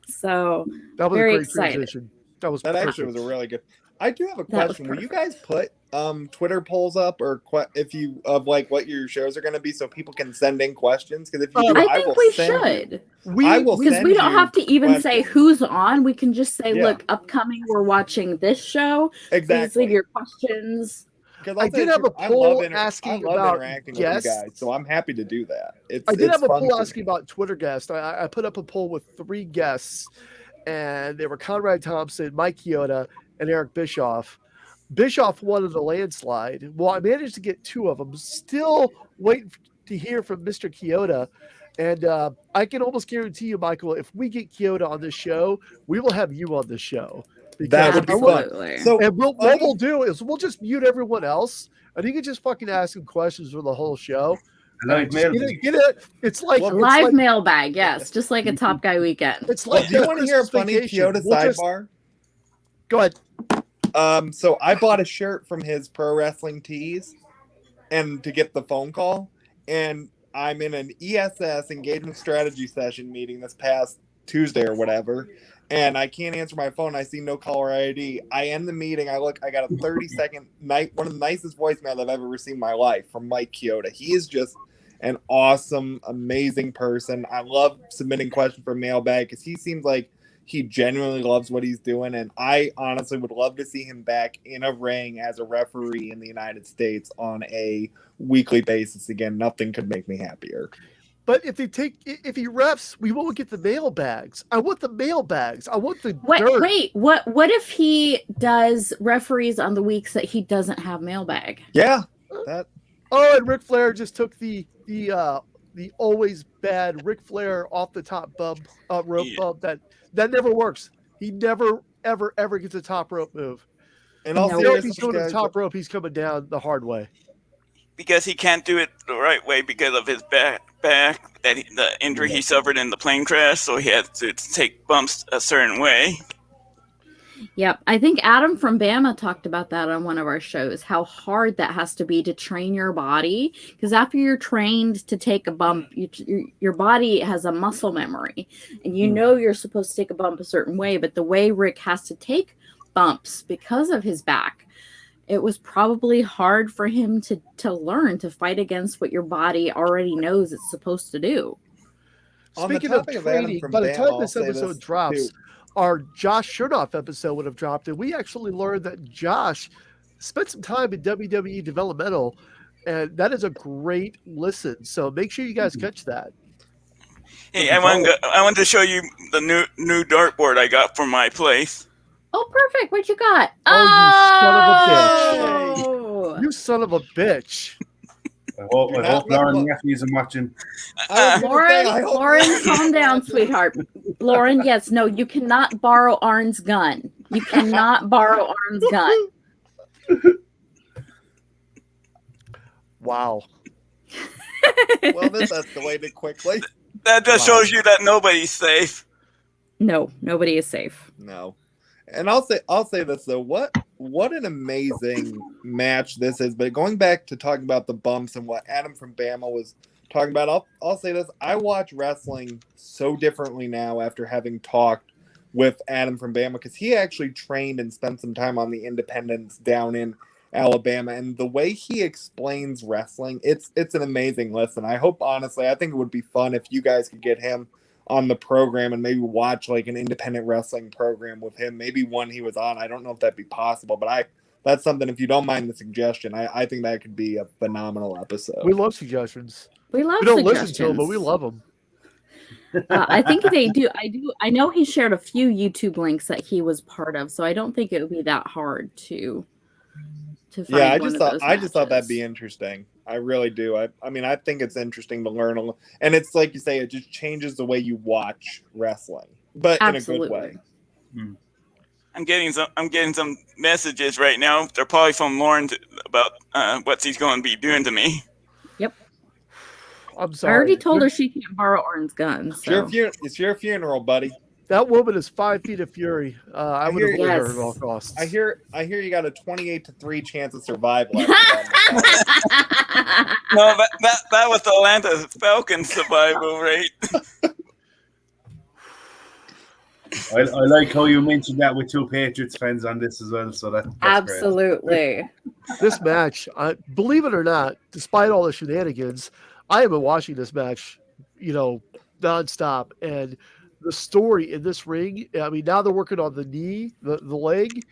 Speaker 3: So
Speaker 2: That was
Speaker 3: very
Speaker 2: a great
Speaker 3: excited.
Speaker 2: transition. That
Speaker 4: actually was a really good. I do have a question. Will you guys put Twitter polls up or if you of like what your shows are going to be so people can send in questions? Because if you do,
Speaker 3: I think we should. Because we don't have to even say who's on. We can just say, look, upcoming, we're watching this show.
Speaker 4: Exactly.
Speaker 3: Please leave your questions.
Speaker 2: I did have a poll asking about
Speaker 4: interacting
Speaker 2: guests.
Speaker 4: with you guys, so I'm happy to do that.
Speaker 2: I did have a poll asking about Twitter guests. I put up a poll with 3 guests, and they were Conrad Thompson, Mike Chioda, and Eric Bischoff. Bischoff won in a landslide. Well, I managed to get 2 of them. Still waiting to hear from Mr. Chioda. And I can almost guarantee you, Michael, if we get Chioda on this show, we will have you on the show.
Speaker 4: That would be fun.
Speaker 2: So, and what we'll do is we'll just mute everyone else, and you can just fucking ask them questions for the whole show. It's like
Speaker 3: live mailbag, yes, just like a Top Guy weekend.
Speaker 2: It's like
Speaker 4: do you want to hear a funny Chioda sidebar?
Speaker 2: Go ahead.
Speaker 4: So I bought a shirt from his Pro Wrestling Tees, and to get the phone call, and I'm in an ESS engagement strategy session meeting this past Tuesday or whatever. And I can't answer my phone. I see no caller ID. I end the meeting. I look. I got a 30-second one of the nicest voicemails I've ever received in my life from Mike Chioda. He is just an awesome, amazing person. I love submitting questions for mailbag because he seems like he genuinely loves what he's doing. And I honestly would love to see him back in a ring as a referee in the United States on a weekly basis again. Nothing could make me happier.
Speaker 2: But if he refs, we won't get the mailbags. I want the mailbags. I want the
Speaker 3: dirt. Wait, what if he does referees on the weeks that he doesn't have mailbag?
Speaker 4: Yeah.
Speaker 2: Oh, and Ric Flair just took the always bad Ric Flair off the top rope bump that never works. He never ever gets a top rope move. And also, if he's doing the top rope, he's coming down the hard way.
Speaker 6: Because he can't do it the right way because of his back the injury he suffered in the plane crash, so he had to take bumps a certain way.
Speaker 3: Yep. I think Adam from Bama talked about that on one of our shows, how hard that has to be to train your body. Because after you're trained to take a bump, your body has a muscle memory. And you know you're supposed to take a bump a certain way, but the way Rick has to take bumps because of his back, it was probably hard for him to learn to fight against what your body already knows it's supposed to do.
Speaker 2: Speaking of training, by the time this episode drops, our Josh Chernoff episode would have dropped, and we actually learned that Josh spent some time in WWE developmental, and that is a great listen. So make sure you guys catch that.
Speaker 6: Hey, I wanted to show you the new dartboard I got from my place.
Speaker 3: Oh, perfect. What you got?
Speaker 2: Oh, you son of a bitch.
Speaker 5: I hope Lauren Matthews are watching.
Speaker 3: Lauren, calm down, sweetheart. Lauren, yes, no, you cannot borrow Arn's gun. You cannot borrow Arn's gun.
Speaker 2: Wow.
Speaker 4: Well, this escalated quickly.
Speaker 6: That just shows you that nobody's safe.
Speaker 3: No, nobody is safe.
Speaker 4: No. And I'll say this though. What an amazing match this is. But going back to talking about the bumps and what Adam from Bama was talking about, I'll say this. I watch wrestling so differently now after having talked with Adam from Bama, because he actually trained and spent some time on the independents down in Alabama, and the way he explains wrestling, it's an amazing listen. I hope, honestly, I think it would be fun if you guys could get him on the program and maybe watch like an independent wrestling program with him, maybe one he was on. I don't know if that'd be possible, but that's something, if you don't mind the suggestion, I think that could be a phenomenal episode.
Speaker 2: We love suggestions.
Speaker 3: We
Speaker 2: don't listen to them, but we love them.
Speaker 3: I think they do. I know he shared a few YouTube links that he was part of, so I don't think it would be that hard to find.
Speaker 4: Yeah, I just thought that'd be interesting. I really do. I mean, I think it's interesting to learn, and it's like you say, it just changes the way you watch wrestling, but
Speaker 3: Absolutely.
Speaker 4: in a good way.
Speaker 6: I'm getting some messages right now. They're probably from Lauren about what she's going to be doing to me.
Speaker 3: Yep.
Speaker 2: I'm sorry.
Speaker 3: I already told her she can't borrow Orton's gun. So.
Speaker 4: It's your funeral, buddy.
Speaker 2: That woman is 5 feet of fury. I would avoid her at all costs.
Speaker 4: I hear you got a 28-3 chance of survival.
Speaker 6: No, that was the Atlanta Falcons survival rate.
Speaker 5: I like how you mentioned that with two Patriots fans on this as well. So that's
Speaker 3: absolutely
Speaker 2: great. This match, believe it or not, despite all the shenanigans, I have been watching this match, nonstop, and the story in this ring. I mean, now they're working on the knee, the leg,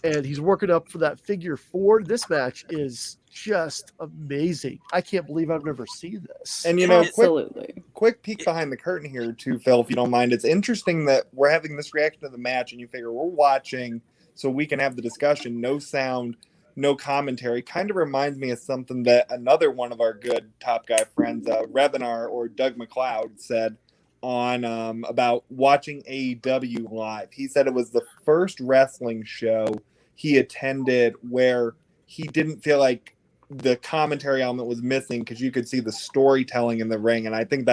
Speaker 2: and he's working up for that figure 4. This match is just amazing. I can't believe I've never seen this.
Speaker 4: And
Speaker 3: absolutely,
Speaker 4: quick peek behind the curtain here too, Phil, if you don't mind. It's interesting that we're having this reaction to the match, and you figure we're watching so we can have the discussion. No sound, no commentary. Kind of reminds me of something that another one of our good Top Guy friends, Revenar or Doug McLeod, said on about watching AEW live. He said it was the first wrestling show he attended where he didn't feel like the commentary element was missing, because you could see the storytelling in the ring, and I think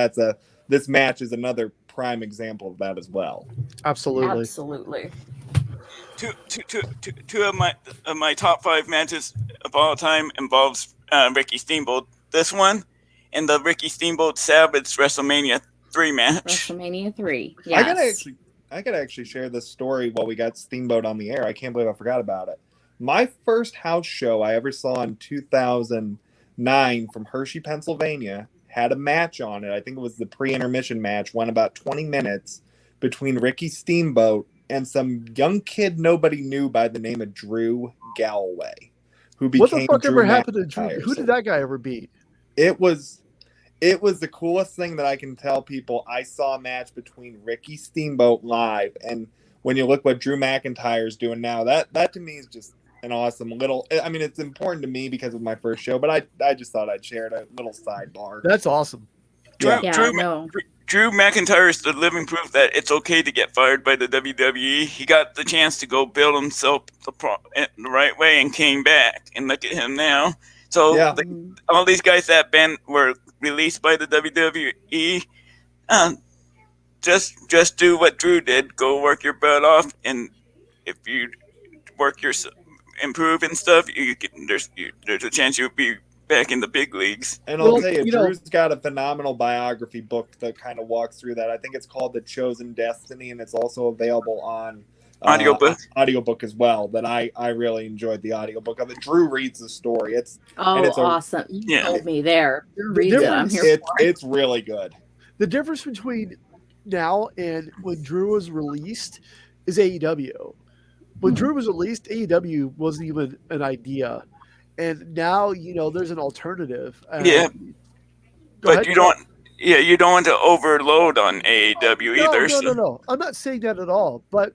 Speaker 4: this match is another prime example of that as well.
Speaker 3: Absolutely.
Speaker 6: Two of my top 5 matches of all time involves Ricky Steamboat. This one and the Ricky Steamboat Savage WrestleMania 3 match.
Speaker 3: WrestleMania 3. Yes.
Speaker 4: I gotta actually share this story while we got Steamboat on the air. I can't believe I forgot about it. My first house show I ever saw in 2009 from Hershey, Pennsylvania, had a match on it. I think it was the pre-intermission match. Went about 20 minutes between Ricky Steamboat and some young kid nobody knew by the name of Drew Galloway, who became
Speaker 2: What the fuck
Speaker 4: Drew
Speaker 2: ever happened to Drew?
Speaker 4: McIntyre.
Speaker 2: Who did that guy ever beat?
Speaker 4: It was the coolest thing that I can tell people. I saw a match between Ricky Steamboat live, and when you look what Drew McIntyre is doing now, that to me is just an awesome little. I mean, it's important to me because of my first show, but I just thought I'd share a little sidebar.
Speaker 2: That's awesome.
Speaker 6: Drew McIntyre is the living proof that it's okay to get fired by the WWE. He got the chance to go build himself the right way and came back, and look at him now. So all these guys that were released by the WWE, just do what Drew did. Go work your butt off, and if you work yourself, improve and stuff, there's a chance you'll be back in the big leagues.
Speaker 4: And I'll tell you, Drew's got a phenomenal biography book that kind of walks through that. I think it's called The Chosen Destiny, and it's also available on audiobook as well. That I really enjoyed the audiobook of it. Drew reads the story. It's
Speaker 3: awesome. You told me there. Drew reads it. I'm here for it.
Speaker 4: It's really good.
Speaker 2: The difference between now and when Drew was released is AEW. When Drew was released, AEW wasn't even an idea. And now, there's an alternative.
Speaker 6: But you don't want to overload on AEW either.
Speaker 2: No. I'm not saying that at all. But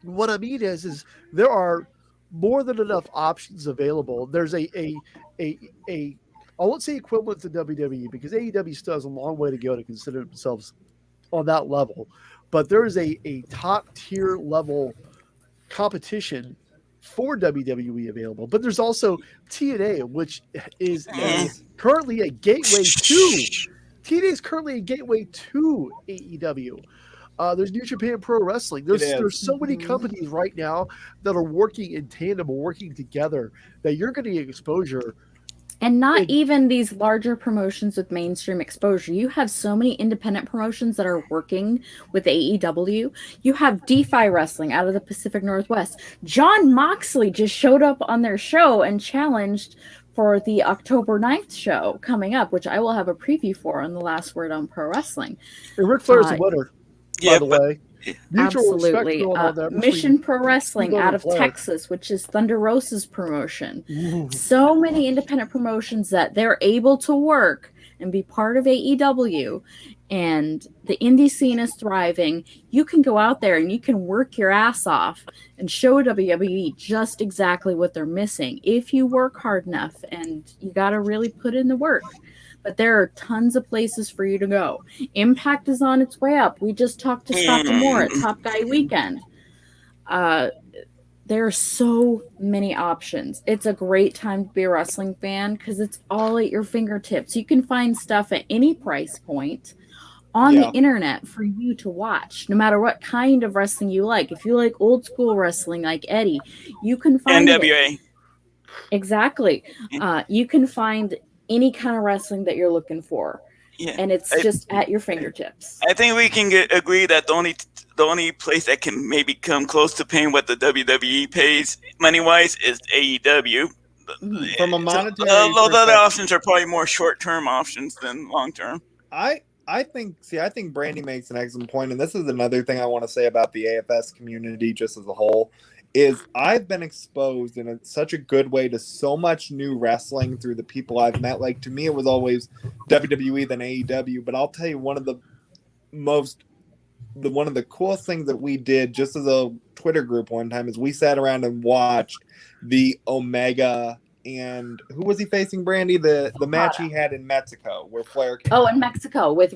Speaker 2: what I mean is there are more than enough options available. There's I won't say equivalent to WWE, because AEW still has a long way to go to consider themselves on that level. But there is a top tier level competition for WWE available, but there's also TNA, which is currently a gateway to TNA is currently a gateway to AEW. There's New Japan Pro Wrestling. There's so many
Speaker 3: Mhm.
Speaker 2: companies right now that are working in tandem, working together, that you're going to get exposure.
Speaker 3: And not
Speaker 2: And-
Speaker 3: even these larger promotions with mainstream exposure. You have so many independent promotions that are working with AEW. You have DeFi Wrestling out of the Pacific Northwest. John Moxley just showed up on their show and challenged for the October 9th show coming up, which I will have a preview for on the Last Word on Pro Wrestling.
Speaker 2: And Ric Flair's the winner, by the way. Mutual respect
Speaker 3: Absolutely.
Speaker 2: going on there
Speaker 3: Mission
Speaker 2: between
Speaker 3: Pro Wrestling
Speaker 2: Steamboat
Speaker 3: out
Speaker 2: and
Speaker 3: of
Speaker 2: Flair.
Speaker 3: Texas, which is Thunder Rosa's promotion.
Speaker 2: Ooh.
Speaker 3: So many independent promotions that they're able to work and be part of AEW, and the indie scene is thriving. You can go out there and you can work your ass off and show WWE just exactly what they're missing if you work hard enough, and you got to really put in the work. But there are tons of places for you to go. Impact is on its way up. We just talked to Scott D'Amore at Top Guy Weekend. There are so many options. It's a great time to be a wrestling fan because it's all at your fingertips. You can find stuff at any price point on the internet for you to watch, no matter what kind of wrestling you like. If you like old school wrestling like Eddie, you can find
Speaker 6: NWA.
Speaker 3: Exactly. You can find any kind of wrestling that you're looking for.
Speaker 6: Yeah.
Speaker 3: And it's just at your fingertips.
Speaker 6: I think we can agree that the only place that can maybe come close to paying what the WWE pays money wise is AEW.
Speaker 4: From a monetary
Speaker 6: although the other
Speaker 4: perspective,
Speaker 6: options are probably more short term options than long term.
Speaker 4: I think Brandy makes an excellent point, and this is another thing I want to say about the AFS community just as a whole. Is I've been exposed in such a good way to so much new wrestling through the people I've met. Like, to me, it was always WWE than AEW. But I'll tell you, one of the coolest things that we did just as a Twitter group one time is we sat around and watched the Omega and who was he facing, Brandy? The match he had in Mexico where Flair came.
Speaker 3: Oh, in Mexico with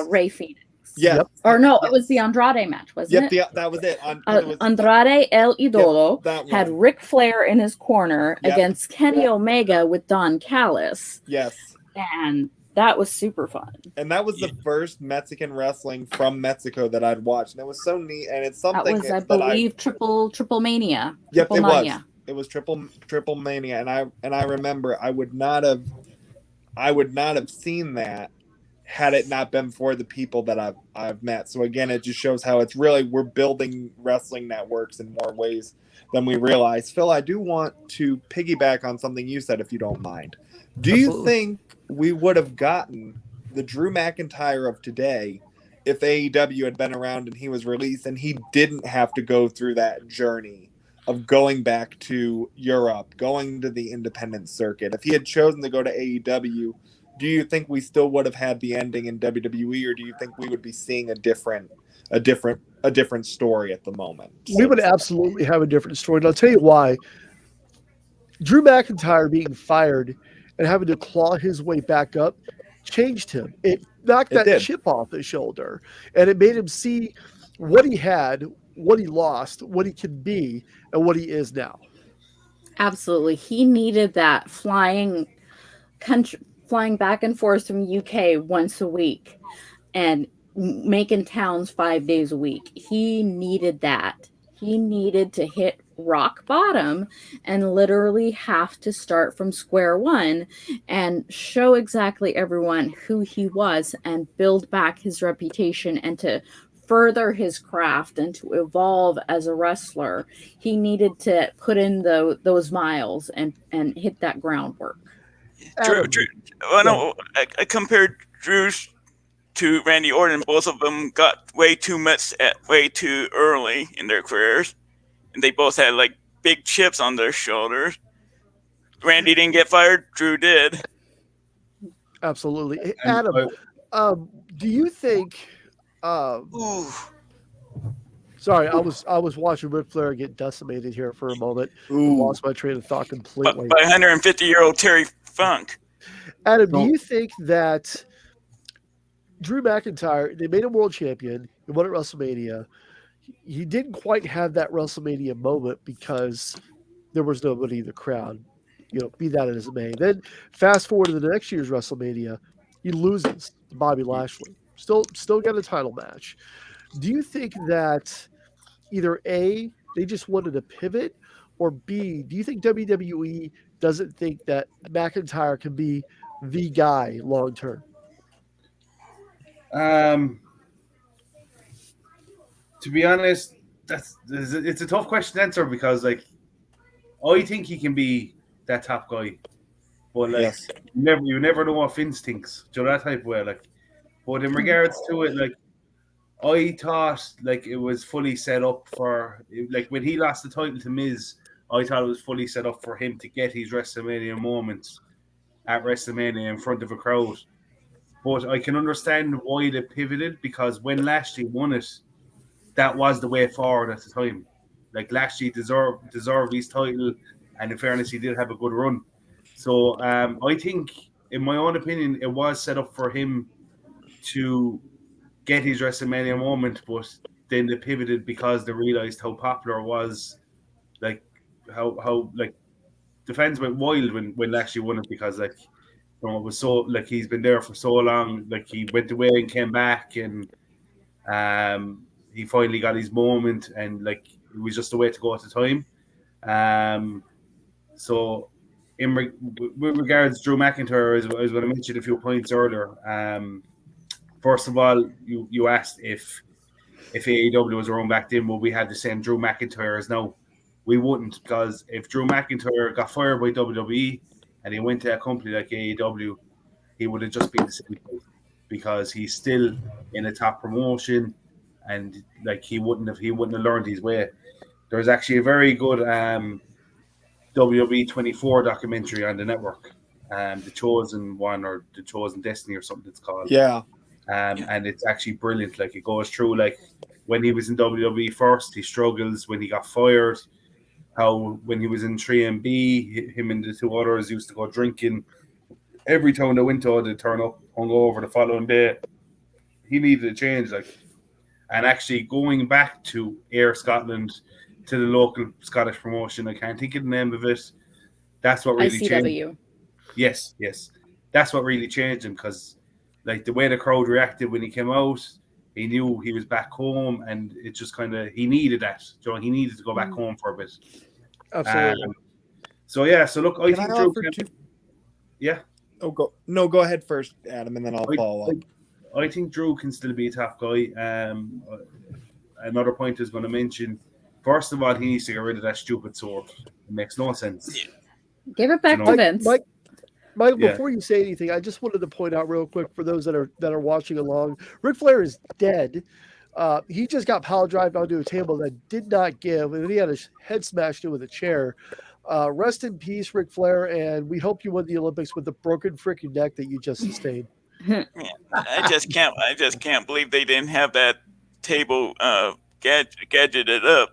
Speaker 3: Ray Phoenix.
Speaker 4: Yeah.
Speaker 2: Yep.
Speaker 3: Or no, it was the Andrade match, wasn't it?
Speaker 4: That was it.
Speaker 3: Andrade El Idolo
Speaker 4: that
Speaker 3: had
Speaker 4: one.
Speaker 3: Ric Flair in his corner
Speaker 4: Yep.
Speaker 3: against Kenny Omega with Don Callis.
Speaker 4: Yes.
Speaker 3: And that was super fun.
Speaker 4: And that was the first Mexican wrestling from Mexico that I'd watched. And it was so neat. And it's something
Speaker 3: That was, I believe, Triple Mania.
Speaker 4: Yep,
Speaker 3: Triple
Speaker 4: it
Speaker 3: Mania.
Speaker 4: was. It was triple mania. And I remember I would not have seen that had it not been for the people that I've met. So again, it just shows how it's really, we're building wrestling networks in more ways than we realize. Phil, I do want to piggyback on something you said, if you don't mind. Do you think we would have gotten the Drew McIntyre of today if AEW had been around and he was released and he didn't have to go through that journey of going back to Europe, going to the independent circuit? If he had chosen to go to AEW, do you think we still would have had the ending in WWE, or do you think we would be seeing a different story at the moment?
Speaker 2: We would absolutely have a different story. And I'll tell you why. Drew McIntyre being fired and having to claw his way back up changed him. It knocked that chip off his shoulder, and it made him see what he had, what he lost, what he can be, and what he is now.
Speaker 3: Absolutely. He needed that flying back and forth from UK once a week and making towns 5 days a week. He needed that. He needed to hit rock bottom and literally have to start from square one and show exactly everyone who he was and build back his reputation and to further his craft and to evolve as a wrestler. He needed to put in those miles and hit that groundwork.
Speaker 6: Drew, I compared Drew's to Randy Orton. Both of them got way too much way too early in their careers, and they both had like big chips on their shoulders. Randy didn't get fired. Drew did.
Speaker 2: Absolutely. Hey, Adam, do you think? Sorry, I was watching Ric Flair get decimated here for a moment. Lost my train of thought completely.
Speaker 6: By 150-year-old Terry Funk.
Speaker 2: Adam, do you think that Drew McIntyre, they made him world champion, he won at WrestleMania. He didn't quite have that WrestleMania moment because there was nobody in the crowd. Be that as it may. Then fast forward to the next year's WrestleMania, he loses to Bobby Lashley. Still got a title match. Do you think that either A, they just wanted to pivot, or B, do you think WWE doesn't think that McIntyre can be the guy long term?
Speaker 5: To be honest, it's a tough question to answer because like I think he can be that top guy, but like
Speaker 4: Yes.
Speaker 5: you never know what Vince thinks. Do you know that type of way? Like, but in regards to it, like I thought like it was fully set up for like when he lost the title to Miz, I thought it was fully set up for him to get his WrestleMania moments at WrestleMania in front of a crowd. But I can understand why they pivoted because when Lashley won it, that was the way forward at the time. Like Lashley deserved his title, and in fairness, he did have a good run. So I think, in my own opinion, it was set up for him to get his WrestleMania moment, but then they pivoted because they realized how popular it was, like how like the fans went wild when Lashley won it because like it was so like he's been there for so long, like he went away and came back and he finally got his moment and like it was just the way to go at the time. So with regards to Drew McIntyre, I was going to mention a few points earlier. First of all, you asked if AEW was around back then, would we have the same Drew McIntyre as now? We wouldn't, because if Drew McIntyre got fired by WWE and he went to a company like AEW, he would have just been the same guy because he's still in a top promotion and like he wouldn't have learned his way. There's actually a very good WWE 24 documentary on the network, The Chosen One or The Chosen Destiny or something it's called.
Speaker 4: Yeah.
Speaker 5: And it's actually brilliant. Like it goes through like when he was in WWE first, he struggles when he got fired. How when he was in 3MB, him and the two others used to go drinking. Every town they went to, they'd turn up, hungover the following day. He needed a change, like, and actually going back to Air Scotland, to the local Scottish promotion. I can't think of the name of it. That's what really changed.
Speaker 3: ICW.
Speaker 5: Yes, that's what really changed him because, like, the way the crowd reacted when he came out, he knew he was back home, and it just kind of he needed that. So he needed to go back home for a bit.
Speaker 2: Absolutely.
Speaker 5: So look, I think Drew. Yeah.
Speaker 4: Oh, go ahead first, Adam, and then I'll follow up.
Speaker 5: I think Drew can still be a top guy. Another point I was going to mention. First of all, he needs to get rid of that stupid sword. It makes no sense.
Speaker 3: Yeah. Give it back to Vince.
Speaker 2: Michael, before you say anything, I just wanted to point out real quick for those that are watching along, Ric Flair is dead. He just got power drived onto a table that did not give, and he had his head smashed in with a chair. Rest in peace, Ric Flair, and we hope you win the Olympics with the broken freaking neck that you just sustained.
Speaker 6: I just can't believe they didn't have that table gadgeted up.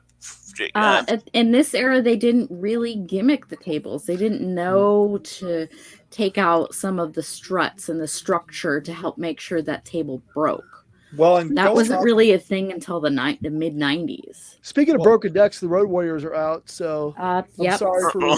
Speaker 3: In this era, they didn't really gimmick the tables. They didn't know to take out some of the struts and the structure to help make sure that table broke.
Speaker 4: Well, and
Speaker 3: that wasn't really a thing until the mid 90s.
Speaker 2: Speaking of broken necks, the Road Warriors are out. So I'm sorry for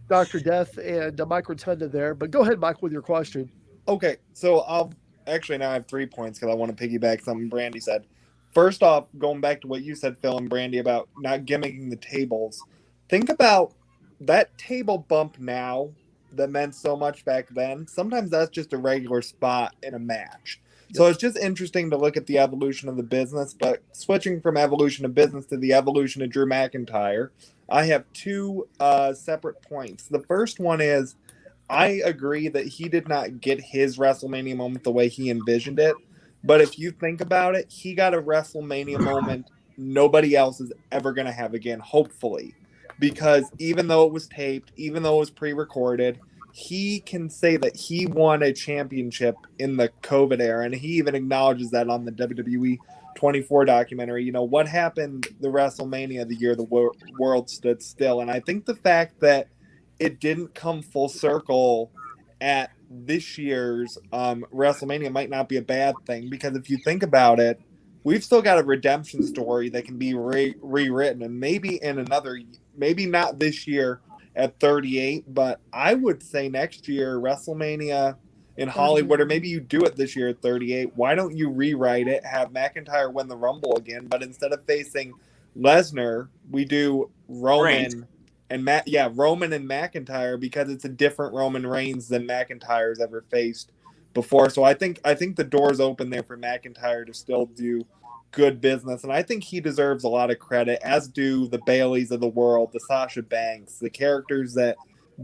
Speaker 2: Dr. Death and Mike Rotunda there. But go ahead, Mike, with your question.
Speaker 4: Okay, so I'll actually now I have 3 points because I want to piggyback something Brandy said. First off, going back to what you said, Phil and Brandy, about not gimmicking the tables. Think about that table bump now that meant so much back then. Sometimes that's just a regular spot in a match. So it's just interesting to look at the evolution of the business. But switching from evolution of business to the evolution of Drew McIntyre, I have 2 separate points. The first one is I agree that he did not get his WrestleMania moment the way he envisioned it. But if you think about it, he got a WrestleMania moment nobody else is ever going to have again, hopefully. Because even though it was taped, even though it was pre-recorded, he can say that he won a championship in the COVID era. And he even acknowledges that on the WWE 24 documentary. You know, what happened the WrestleMania the year the world stood still? And I think the fact that it didn't come full circle at this year's WrestleMania might not be a bad thing, because if you think about it, we've still got a redemption story that can be rewritten, and maybe in maybe not this year at 38, but I would say next year WrestleMania in Hollywood, or maybe you do it this year at 38. Why don't you rewrite it, have McIntyre win the Rumble again, but instead of facing Lesnar, we do Roman Roman and McIntyre, because it's a different Roman Reigns than McIntyre's ever faced before. So I think the door's open there for McIntyre to still do good business, and I think he deserves a lot of credit, as do the Baileys of the world, the Sasha Banks, the characters that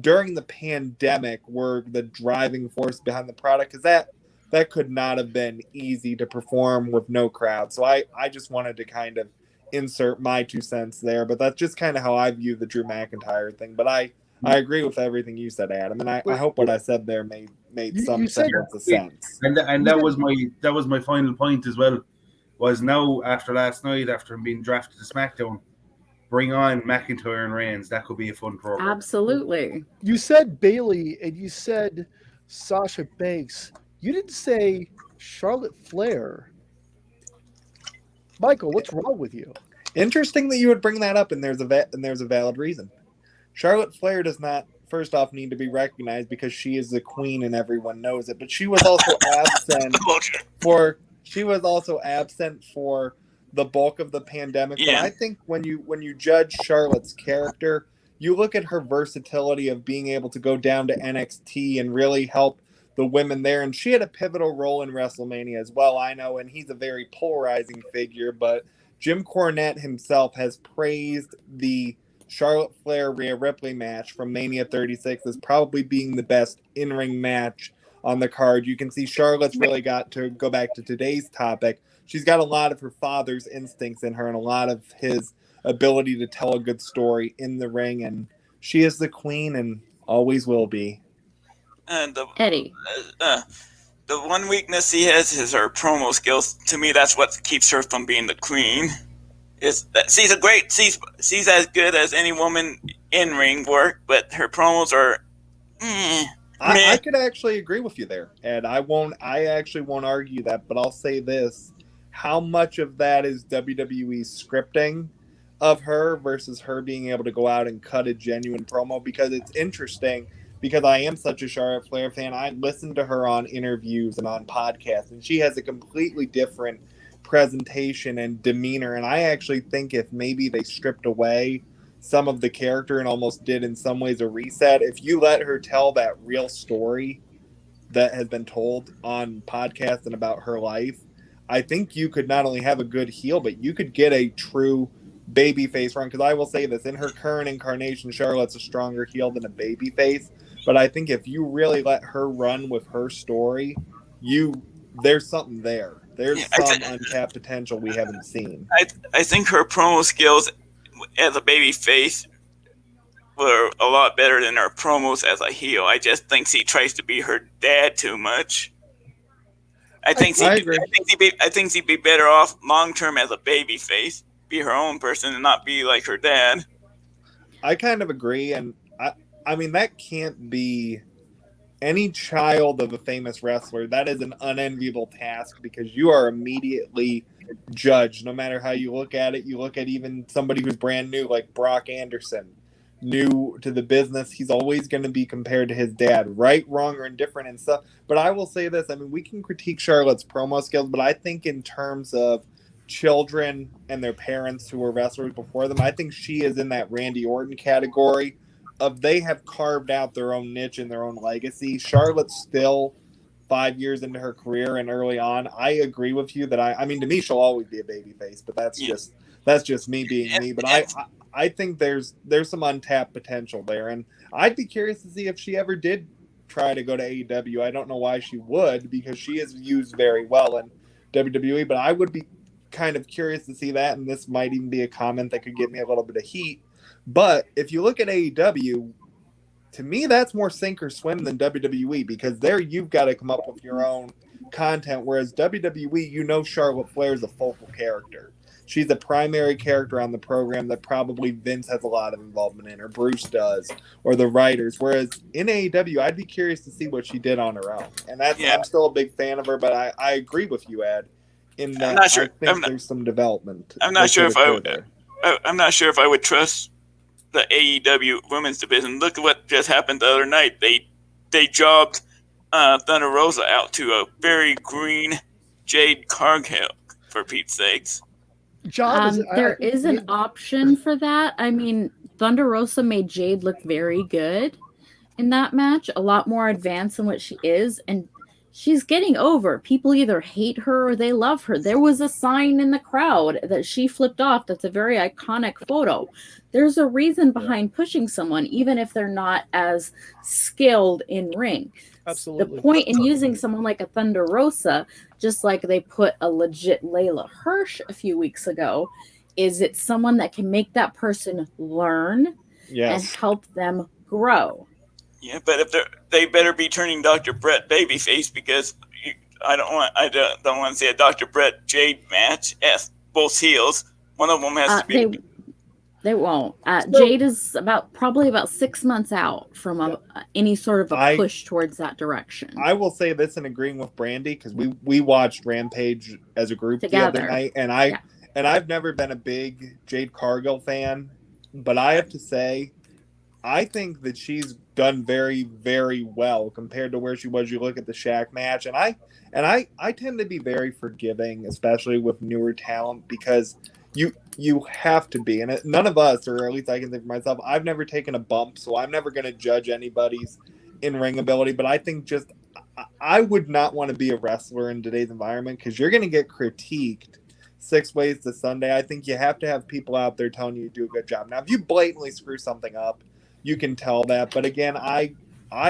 Speaker 4: during the pandemic were the driving force behind the product, because that could not have been easy to perform with no crowd. So I just wanted to kind of insert my 2 cents there, but that's just kind of how I view the Drew McIntyre thing. But I agree with everything you said, Adam, and I hope what I said there made some semblance of sense.
Speaker 5: And that was my final point as well. Was now, after last night, after him being drafted to SmackDown, bring on McIntyre and Reigns. That could be a fun program.
Speaker 3: Absolutely.
Speaker 2: You said Bailey and you said Sasha Banks. You didn't say Charlotte Flair. Michael, what's wrong with you?
Speaker 4: Interesting that you would bring that up, and there's a valid reason. Charlotte Flair does not, first off, need to be recognized because she is the queen and everyone knows it. But she was also absent for the bulk of the pandemic.
Speaker 6: Yeah.
Speaker 4: But I think when you judge Charlotte's character, you look at her versatility of being able to go down to NXT and really help the women there. And she had a pivotal role in WrestleMania as well, I know, and he's a very polarizing figure. But Jim Cornette himself has praised the Charlotte Flair-Rhea Ripley match from Mania 36 as probably being the best in-ring match on the card. You can see Charlotte's really got, to go back to today's topic, she's got a lot of her father's instincts in her and a lot of his ability to tell a good story in the ring, and she is the queen and always will be.
Speaker 6: And
Speaker 3: Eddie.
Speaker 6: The one weakness he has is her promo skills. To me, that's what keeps her from being the queen. Is that she's as good as any woman in ring work, but her promos are.
Speaker 4: I could actually agree with you there, and I actually won't argue that, but I'll say this: how much of that is WWE's scripting of her versus her being able to go out and cut a genuine promo? Because it's interesting. Because I am such a Charlotte Flair fan, I listen to her on interviews and on podcasts, and she has a completely different presentation and demeanor. And I actually think if maybe they stripped away some of the character and almost did in some ways a reset, if you let her tell that real story that has been told on podcasts and about her life, I think you could not only have a good heel, but you could get a true babyface run. Because I will say this, in her current incarnation, Charlotte's a stronger heel than a babyface. But I think if you really let her run with her story, there's something there. There's some untapped potential we haven't seen.
Speaker 6: I think her promo skills as a baby face were a lot better than her promos as a heel. I just think she tries to be her dad too much. I think she'd be better off long term as a baby face, be her own person and not be like her dad.
Speaker 4: I kind of agree, and I mean, that can't be any child of a famous wrestler. That is an unenviable task because you are immediately judged no matter how you look at it. You look at even somebody who's brand new, like Brock Anderson, new to the business. He's always going to be compared to his dad, right, wrong, or indifferent and stuff. But I will say this. I mean, we can critique Charlotte's promo skills, but I think in terms of children and their parents who were wrestlers before them, I think she is in that Randy Orton category of they have carved out their own niche and their own legacy. Charlotte's still 5 years into her career and early on. I agree with you that I mean, to me, she'll always be a babyface, but that's just me being me. But I think there's some untapped potential there, and I'd be curious to see if she ever did try to go to AEW. I don't know why she would, because she is used very well in WWE, but I would be kind of curious to see that, and this might even be a comment that could get me a little bit of heat. But if you look at AEW, to me, that's more sink or swim than WWE, because there you've got to come up with your own content, whereas WWE, Charlotte Flair is a focal character. She's a primary character on the program that probably Vince has a lot of involvement in, or Bruce does, or the writers. Whereas in AEW, I'd be curious to see what she did on her own. And I'm still a big fan of her, but I agree with you, Ed, in that I think there's some development.
Speaker 6: I'm not sure if I would trust the AEW women's division. Look at what just happened the other night. They jobbed Thunder Rosa out to a very green Jade Cargill, for Pete's sakes.
Speaker 3: There is an option for that. I mean, Thunder Rosa made Jade look very good in that match, a lot more advanced than what she is, and she's getting over. People either hate her or they love her. There was a sign in the crowd that she flipped off that's a very iconic photo. There's a reason behind pushing someone, even if they're not as skilled in ring.
Speaker 2: Absolutely.
Speaker 3: The point in using someone like a Thunder Rosa, just like they put a legit Layla Hirsch a few weeks ago, is it's someone that can make that person learn and help them grow.
Speaker 6: Yeah, but if they better be turning Dr. Brett babyface, because I don't want to see a Dr. Brett Jade match. Both heels. One of them has to be.
Speaker 3: They won't. Jade is probably about 6 months out from any sort of a push towards that direction.
Speaker 4: I will say this in agreeing with Brandy, because we watched Rampage as a group the other night, and I've never been a big Jade Cargill fan, but I have to say, I think that she's done very, very well compared to where she was. You look at the Shaq match, and I tend to be very forgiving, especially with newer talent, because you have to be, and none of us, or at least I can think for myself, I've never taken a bump, so I'm never going to judge anybody's in-ring ability, but I think I would not want to be a wrestler in today's environment, because you're going to get critiqued 6 ways to Sunday. I think you have to have people out there telling you do a good job. Now, if you blatantly screw something up, you can tell that, but again, I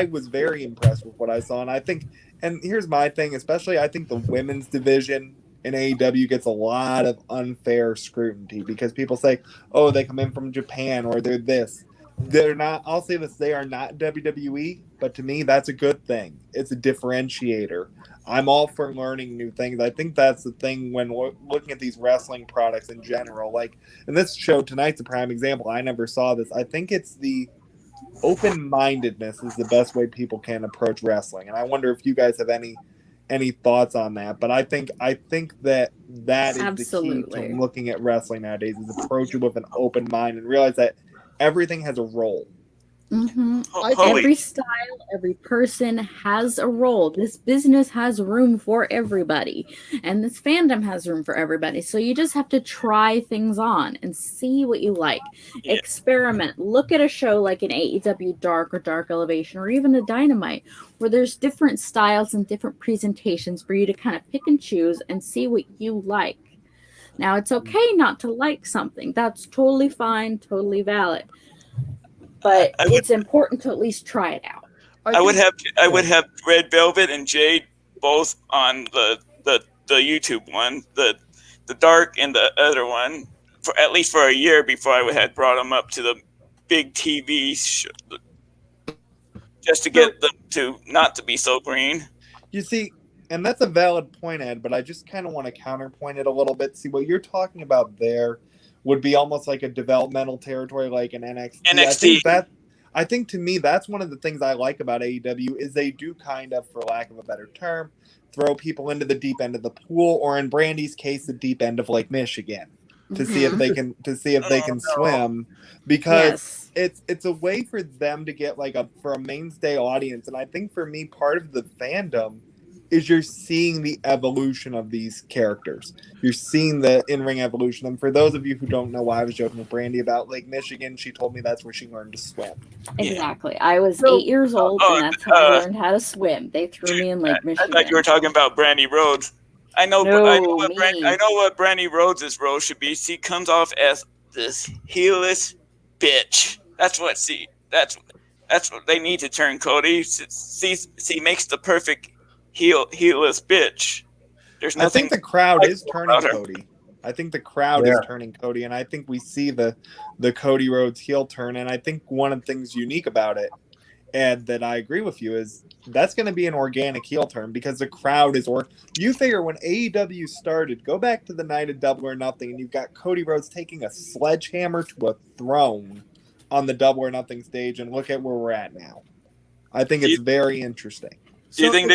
Speaker 4: was very impressed with what I saw, and I think, and here's my thing, especially I think the women's division in AEW gets a lot of unfair scrutiny, because people say, oh, they come in from Japan, or they're this. They're not, I'll say this, they are not WWE, but to me, that's a good thing. It's a differentiator. I'm all for learning new things. I think that's the thing when looking at these wrestling products in general. Like, and this show tonight's a prime example. I never saw this. I think it's the open-mindedness is the best way people can approach wrestling. And I wonder if you guys have any thoughts on that, but I think that is
Speaker 3: Absolutely.
Speaker 4: the key to looking at wrestling nowadays, is approach it with an open mind and realize that everything has a role.
Speaker 3: Mm-hmm. Every style, every person has a role. This business has room for everybody, and this fandom has room for everybody. So you just have to try things on and see what you like. Yeah. Experiment. Look at a show like an AEW Dark or Dark Elevation, or even a Dynamite, where there's different styles and different presentations for you to kind of pick and choose and see what you like. Now, it's okay not to like something. That's totally fine, totally valid. But it's important to at least try it out.
Speaker 6: I would have Red Velvet and Jade both on the YouTube one, the Dark and the other one, for at least for a year before I had brought them up to the big TV show, just to get them to not to be so green.
Speaker 4: You see, and that's a valid point, Ed, but I just kind of want to counterpoint it a little bit. See, what you're talking about there would be almost like a developmental territory, like an NXT. I think to me, that's one of the things I like about AEW is they do kind of, for lack of a better term, throw people into the deep end of the pool, or in Brandy's case, the deep end of Lake Michigan, to see if they can swim, because it's a way for them to get for a mainstay audience. And I think for me, part of the fandom is you're seeing the evolution of these characters. You're seeing the in-ring evolution. And for those of you who don't know why I was joking with Brandy about Lake Michigan, she told me that's where she learned to swim.
Speaker 3: Exactly. I was 8 years old, and that's how I learned how to swim. They threw me in Lake Michigan.
Speaker 6: I thought you were talking about Brandy Rhodes. I know what Brandy Rhodes' role should be. She comes off as this heelless bitch. That's what they need to turn Cody. She makes the perfect heelless bitch. There's nothing.
Speaker 4: I think the crowd is turning Cody. I think the crowd is turning Cody, and I think we see the Cody Rhodes heel turn. And I think one of the things unique about it, and that I agree with you, is that's going to be an organic heel turn, because the crowd is. Or you figure when AEW started, go back to the night of Double or Nothing, and you've got Cody Rhodes taking a sledgehammer to a throne on the Double or Nothing stage, and look at where we're at now. I think it's very interesting.
Speaker 6: Do you think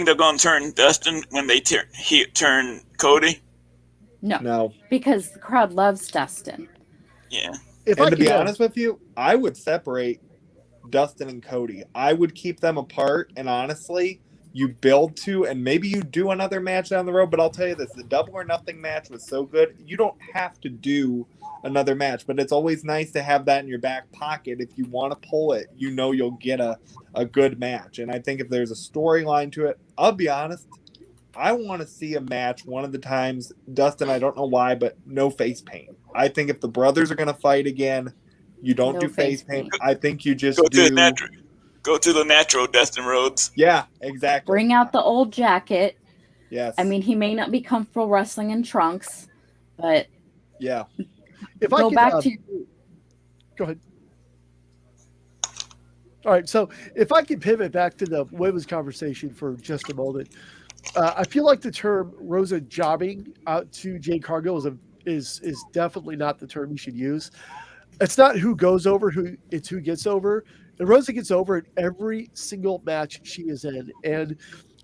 Speaker 6: they're going to turn Dustin when they turn Cody?
Speaker 3: No, because the crowd loves Dustin.
Speaker 6: Yeah.
Speaker 4: To be honest with you, I would separate Dustin and Cody. I would keep them apart, and honestly, you build to, and maybe you do another match down the road, but I'll tell you this, the Double or Nothing match was so good, you don't have to do another match, but it's always nice to have that in your back pocket. If you want to pull it, you know you'll get a good match. And I think if there's a storyline to it, I'll be honest, I want to see a match one of the times, Dustin, I don't know why, but no face paint. I think if the brothers are going to fight again, you don't do face paint. I think you just
Speaker 6: go to the natural, Dustin Rhodes.
Speaker 4: Yeah, exactly.
Speaker 3: Bring out the old jacket.
Speaker 4: Yes.
Speaker 3: I mean, he may not be comfortable wrestling in trunks, but
Speaker 4: yeah.
Speaker 2: If I could, go ahead. All right, so if I could pivot back to the women's conversation for just a moment, I feel like the term Rosa jobbing out to Jade Cargill is definitely not the term you should use. It's not who goes over, it's who gets over. And Rosa gets over in every single match she is in. And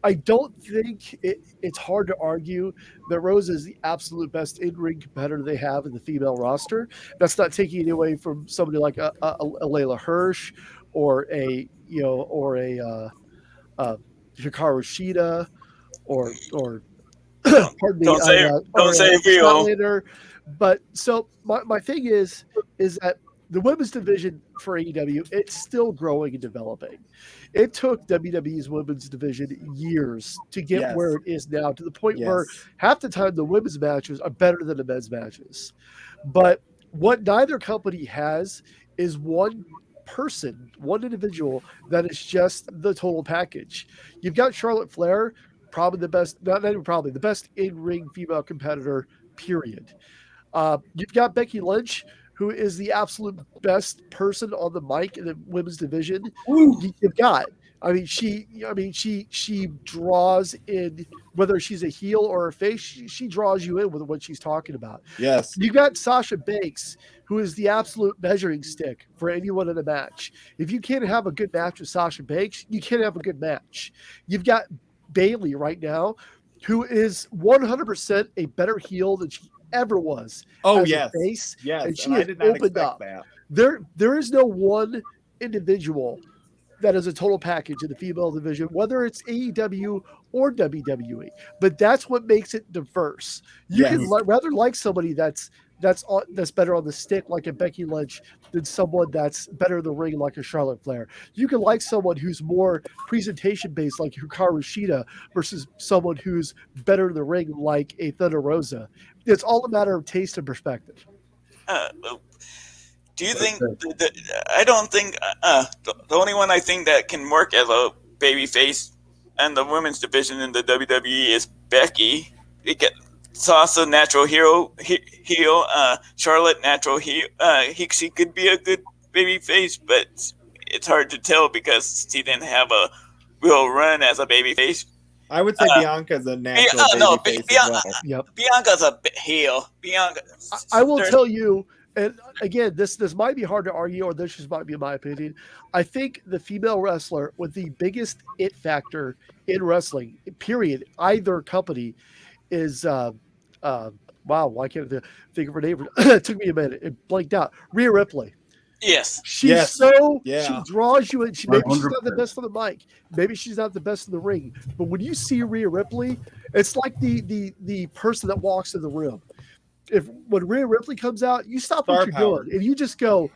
Speaker 2: I don't think it's hard to argue that Rosa is the absolute best in-ring competitor they have in the female roster. That's not taking it away from somebody like a Layla Hirsch or a Hikaru Shida or pardon me,
Speaker 6: don't say
Speaker 2: Statlander. But so my thing is that the women's division for AEW, it's still growing and developing. It took WWE's women's division years to get where it is now, to the point where half the time the women's matches are better than the men's matches. But what neither company has is one person, one individual that is just the total package. You've got Charlotte Flair, probably the best, not even probably, the best in-ring female competitor, period. You've got Becky Lynch, who is the absolute best person on the mic in the women's division. You've got, she draws in, whether she's a heel or a face, she draws you in with what she's talking about.
Speaker 4: Yes.
Speaker 2: You got Sasha Banks, who is the absolute measuring stick for anyone in a match. If you can't have a good match with Sasha Banks, you can't have a good match. You've got Bayley right now, who is 100% a better heel than she ever was.
Speaker 4: Oh,
Speaker 2: as
Speaker 4: yes.
Speaker 2: A face,
Speaker 4: yes.
Speaker 2: And she
Speaker 4: I
Speaker 2: has
Speaker 4: did not
Speaker 2: opened
Speaker 4: expect
Speaker 2: up.
Speaker 4: That.
Speaker 2: There is no one individual that is a total package in the female division, whether it's AEW or WWE. But that's what makes it diverse. You can rather like somebody that's better on the stick, like a Becky Lynch, than someone that's better in the ring, like a Charlotte Flair. You can like someone who's more presentation based, like Hikaru Shida, versus someone who's better in the ring, like a Thunder Rosa. It's all a matter of taste and perspective.
Speaker 6: Do you think? I don't think the only one I think that can work as a babyface and the women's division in the WWE is Becky. Sasha, natural heel, Charlotte, natural heel. She could be a good babyface, but it's hard to tell because she didn't have a real run as a babyface.
Speaker 4: I would say Bianca's a natural babyface as well.
Speaker 2: Yep.
Speaker 6: Bianca's a heel.
Speaker 2: I will tell you, and again, this might be hard to argue, or this just might be my opinion. I think the female wrestler with the biggest it factor in wrestling, period, either company, is wow, why can't I think of her name? It took me a minute. It blanked out. Rhea Ripley.
Speaker 6: Yes.
Speaker 2: She draws you in. Maybe she's not the best on the mic. Maybe she's not the best in the ring. But when you see Rhea Ripley, it's like the person that walks in the room. When Rhea Ripley comes out, you stop what you're doing and you just go,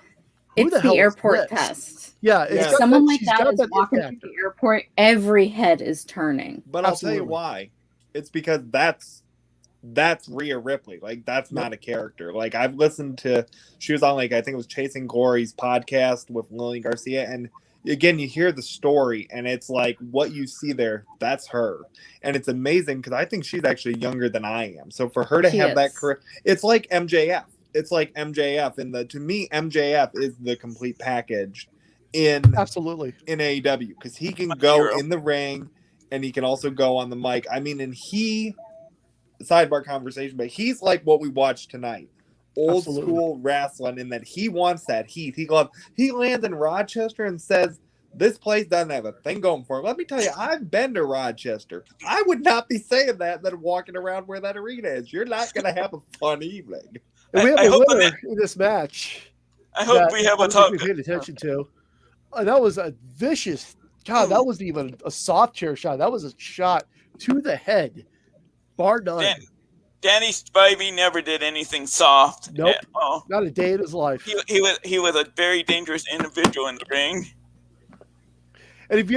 Speaker 2: who
Speaker 3: it's
Speaker 2: the hell
Speaker 3: airport
Speaker 2: is this?
Speaker 3: test.
Speaker 2: Yeah.
Speaker 3: If someone like that is walking through the airport, every head is turning.
Speaker 4: But I'll tell you why. It's because that's Rhea Ripley. Like, that's not a character. Like, I've listened to, she was on, like, I think it was Chasing Glory's podcast with Lily Garcia, and again, you hear the story, and it's like, what you see there, that's her. And it's amazing, because I think she's actually younger than I am. So for her to have that career, it's like MJF. It's like MJF, and to me, MJF is the complete package in AEW, because he can go in the ring, and he can also go on the mic. I mean, and sidebar conversation, but he's like what we watched tonight. Old school wrestling, in that he wants that heat. He lands in Rochester and says, this place doesn't have a thing going for it. Let me tell you, I've been to Rochester. I would not be saying that than walking around where that arena is. You're not going to have a fun evening.
Speaker 2: And we have a winner in this match.
Speaker 6: I hope we have a talk.
Speaker 2: We paid attention to. that was a vicious. God, that wasn't even a soft chair shot. That was a shot to the head, bar none.
Speaker 6: Danny Spivey never did anything soft
Speaker 2: Nope,
Speaker 6: at all.
Speaker 2: not a day in his life.
Speaker 6: He was a very dangerous individual in the ring.
Speaker 2: And if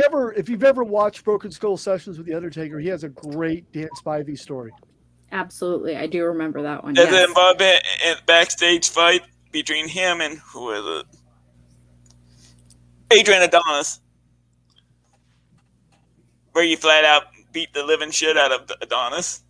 Speaker 2: you've ever watched Broken Skull Sessions with the Undertaker, he has a great Dan Spivey story.
Speaker 3: Absolutely, I do remember that one.
Speaker 6: Does it involve a backstage fight between him and who is it? Adrian Adonis, where you flat out beat the living shit out of Adonis.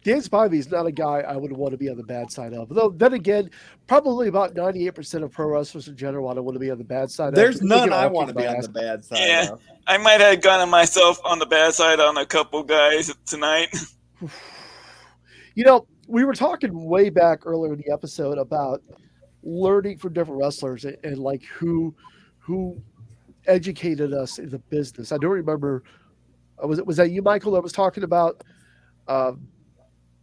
Speaker 2: Dan Spivey is not a guy I would want to be on the bad side of. Though then again, probably about 98% of pro wrestlers in general I want to be on the bad side.
Speaker 4: There's none I want to be on the bad side.
Speaker 6: Yeah, of. I might have gotten myself on the bad side on a couple guys tonight.
Speaker 2: You know, we were talking way back earlier in the episode about learning from different wrestlers and like who educated us in the business. I don't remember. Was that you, Michael, that was talking about?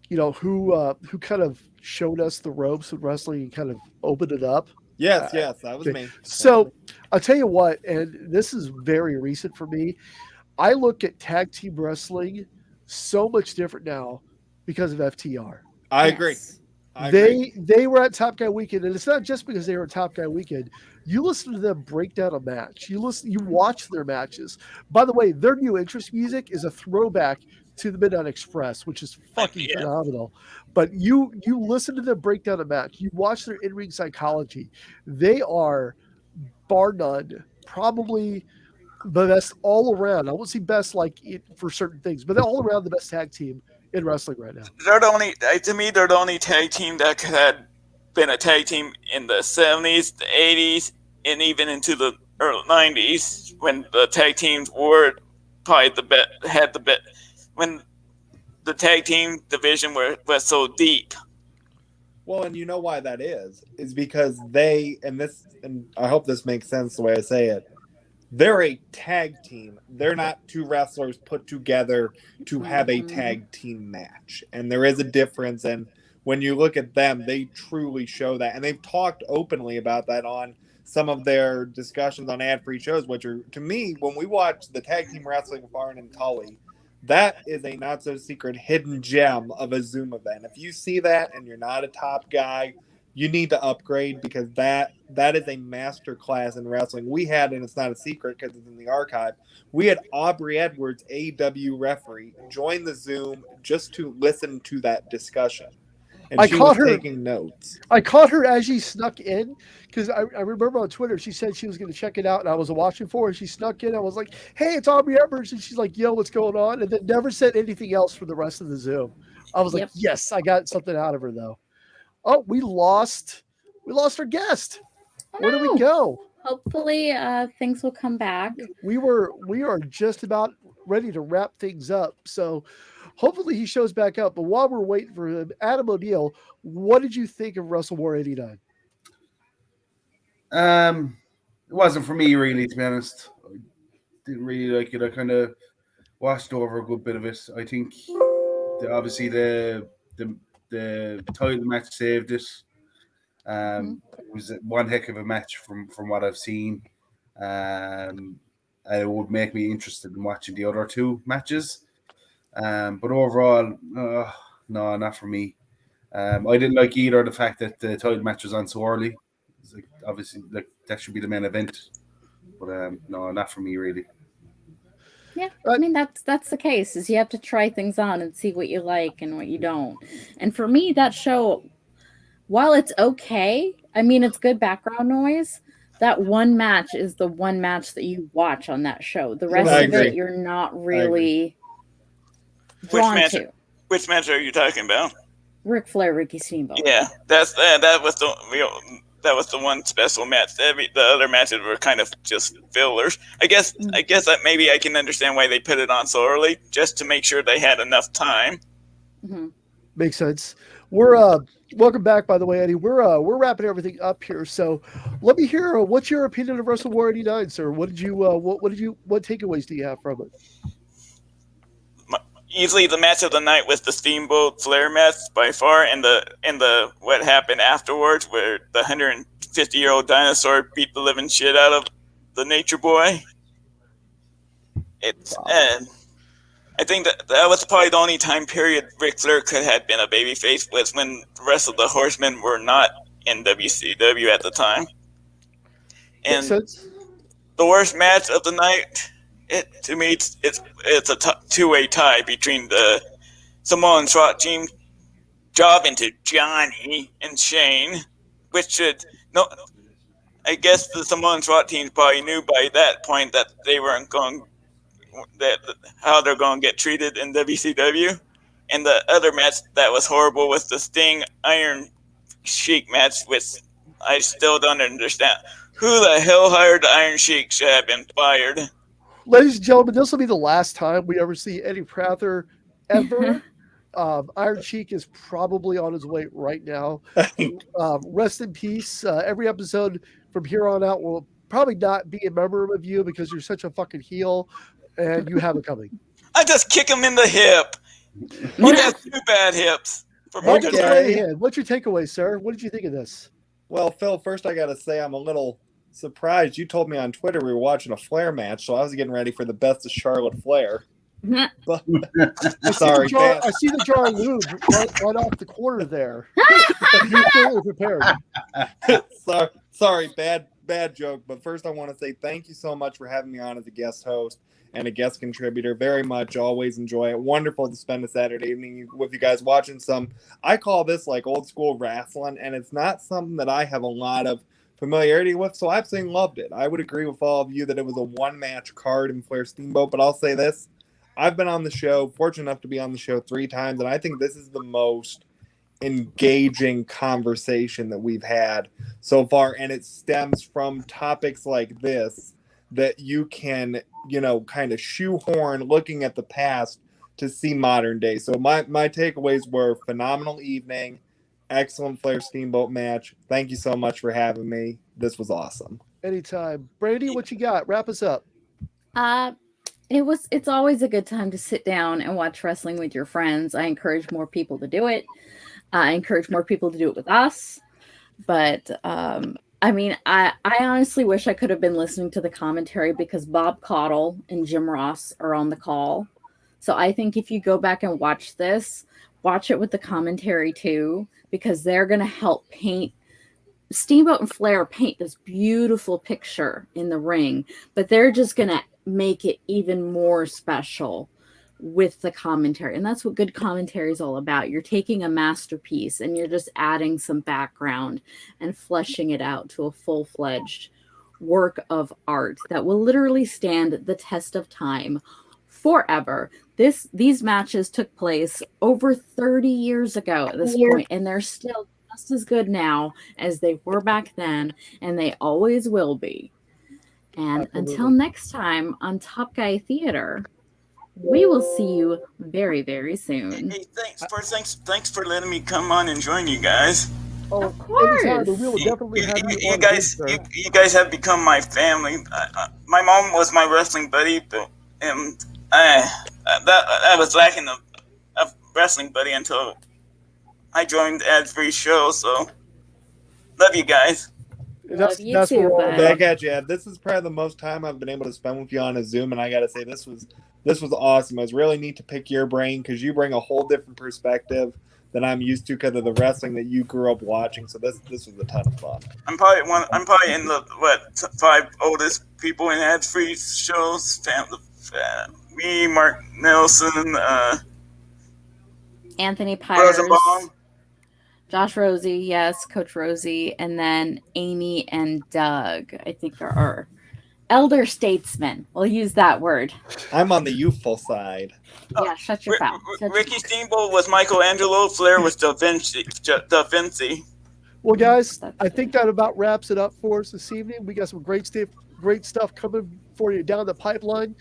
Speaker 2: You know, who kind of showed us the ropes of wrestling and kind of opened it up.
Speaker 4: Yes, that was me.
Speaker 2: So I'll tell you what, and this is very recent for me. I look at tag team wrestling so much different now because of FTR.
Speaker 4: I agree.
Speaker 2: They were at Top Guy Weekend, and it's not just because they were at Top Guy Weekend. You listen to them break down a match. You watch their matches. By the way, their new interest music is a throwback to the Midnight Express, which is fucking phenomenal. But you listen to them break down a match. You watch their in-ring psychology. They are, bar none, probably the best all around. I won't say best for certain things, but they're all around the best tag team in wrestling right now.
Speaker 6: They're the only tag team that had been a tag team in the 70s, the 80s, and even into the early 90s when the tag teams were probably had the best. When the tag team division was so deep.
Speaker 4: Well, and you know why that is because and I hope this makes sense the way I say it. They're a tag team. They're not two wrestlers put together to have a tag team match. And there is a difference. And when you look at them, they truly show that. And they've talked openly about that on some of their discussions on ad-free shows, which are, to me, when we watch the tag team wrestling with Arn and Tully, that is a not-so-secret hidden gem of a Zoom event. If you see that and you're not a top guy, you need to upgrade because that is a master class in wrestling. We had, and it's not a secret because it's in the archive, we had Aubrey Edwards, AEW referee, join the Zoom just to listen to that discussion. And she was taking notes.
Speaker 2: I caught her as she snuck in because I remember on Twitter she said she was going to check it out and I was watching for her. She snuck in. I was like, "Hey, it's Aubrey Edwards," and she's like, "Yo, what's going on?" And then never said anything else for the rest of the Zoom. I was like, "Yes, I got something out of her though." Oh, we lost our guest. Where did we go?
Speaker 3: Hopefully, things will come back.
Speaker 2: We are just about ready to wrap things up. So hopefully he shows back up. But while we're waiting for him, Adam O'Neill, what did you think of Wrestle War 89?
Speaker 5: It wasn't for me, really, to be honest. I didn't really like it. I kind of watched over a good bit of it. I think obviously the title match saved it. It was one heck of a match from what I've seen. And it would make me interested in watching the other two matches. But overall, no, not for me. I didn't like either the fact that the title match was on so early. It's like, obviously, that should be the main event. But no, not for me, really.
Speaker 3: Yeah, I mean that's the case. Is you have to try things on and see what you like and what you don't. And for me, that show, while it's okay, I mean it's good background noise. That one match is the one match that you watch on that show. The rest of it, you're not really drawn to.
Speaker 6: Which match are you talking about?
Speaker 3: Ric Flair, Ricky Steamboat.
Speaker 6: Yeah, that was the one special match. The other matches were kind of just fillers. I guess that maybe I can understand why they put it on so early, just to make sure they had enough time.
Speaker 3: Mm-hmm.
Speaker 2: Makes sense. We're welcome back, by the way, Eddie. We're wrapping everything up here. So let me hear what's your opinion of Wrestle War 89, sir? What takeaways do you have from it?
Speaker 6: Easily the match of the night was the Steamboat Flair match by far, and the what happened afterwards, where the 150-year-old dinosaur beat the living shit out of the Nature Boy. It's I think that was probably the only time period Ric Flair could have been a babyface was when the rest of the Horsemen were not in WCW at the time. And the worst match of the night, to me, it's a two-way tie between the Samoan SWAT team jobbing to Johnny and Shane, which I guess the Samoan SWAT team probably knew by that point that they weren't going, how they're going to get treated in WCW. And the other match that was horrible was the Sting Iron Sheik match, which I still don't understand. Who the hell hired the Iron Sheik? Should have been fired.
Speaker 2: Ladies and gentlemen, this will be the last time we ever see Eddie Prather ever. Iron Sheik is probably on his way right now. Rest in peace. Every episode from here on out will probably not be in memory of you because you're such a fucking heel and you have it coming.
Speaker 6: I just kick him in the hip. He has 2 bad hips.
Speaker 2: What's your takeaway, sir? What did you think of this?
Speaker 4: Well, Phil, first I got to say I'm a little surprised. You told me on Twitter we were watching a Flair match, so I was getting ready for the best of Charlotte Flair. But, sorry,
Speaker 2: I see the jar of lube right off the corner there. You're fully prepared.
Speaker 4: Sorry, bad joke. But first I want to say thank you so much for having me on as a guest host and a guest contributor. Very much, always enjoy it. Wonderful to spend a Saturday evening with you guys watching some, I call this like old school wrestling, and it's not something that I have a lot of familiarity with, so I absolutely loved it. I would agree with all of you that it was a one-match card in Flair Steamboat, but I'll say this. I've been on the show, fortunate enough to be on the show 3 times, and I think this is the most engaging conversation that we've had so far, and it stems from topics like this that you can, kind of shoehorn looking at the past to see modern day. So my takeaways were phenomenal evening, excellent Flair Steamboat match. Thank you so much for having me. This was awesome.
Speaker 2: Anytime. Brady, what you got? Wrap us up.
Speaker 3: It's always a good time to sit down and watch wrestling with your friends. I encourage more people to do it. I encourage more people to do it with us. But I honestly wish I could have been listening to the commentary because Bob Caudle and Jim Ross are on the call. So I think if you go back and watch this, watch it with the commentary too, because they're going to help paint. Steamboat and Flair paint this beautiful picture in the ring, but they're just going to make it even more special with the commentary. And that's what good commentary is all about. You're taking a masterpiece and you're just adding some background and fleshing it out to a full-fledged work of art that will literally stand the test of time forever. These matches took place over 30 years ago at this point, and they're still just as good now as they were back then, and they always will be. And until next time on Top Guy Theater, we will see you very, very soon.
Speaker 6: Hey, thanks for letting me come on and join you guys.
Speaker 2: Oh,
Speaker 3: of course.
Speaker 2: We will definitely have
Speaker 6: you guys have become my family. My mom was my wrestling buddy, but I was lacking a wrestling buddy until I joined ad-free show. So love you guys.
Speaker 3: Love you too, bud.
Speaker 4: Back at you. This is probably the most time I've been able to spend with you on a Zoom, and I got to say this was awesome. It was really neat to pick your brain because you bring a whole different perspective than I'm used to because of the wrestling that you grew up watching. So this was a ton of fun.
Speaker 6: I'm probably in the 5 oldest people in ad-free shows. Me, Mark Nelson,
Speaker 3: Anthony Pires,
Speaker 6: Rosenbaum,
Speaker 3: Josh Rosie, yes, Coach Rosie, and then Amy and Doug, I think are elder statesmen. We'll use that word.
Speaker 4: I'm on the youthful side.
Speaker 3: Yeah, shut your mouth.
Speaker 6: Ricky Steamboat was Michelangelo. Flair was Da Vinci.
Speaker 2: Well, guys, I think that about wraps it up for us this evening. We got some great stuff coming for you down the pipeline.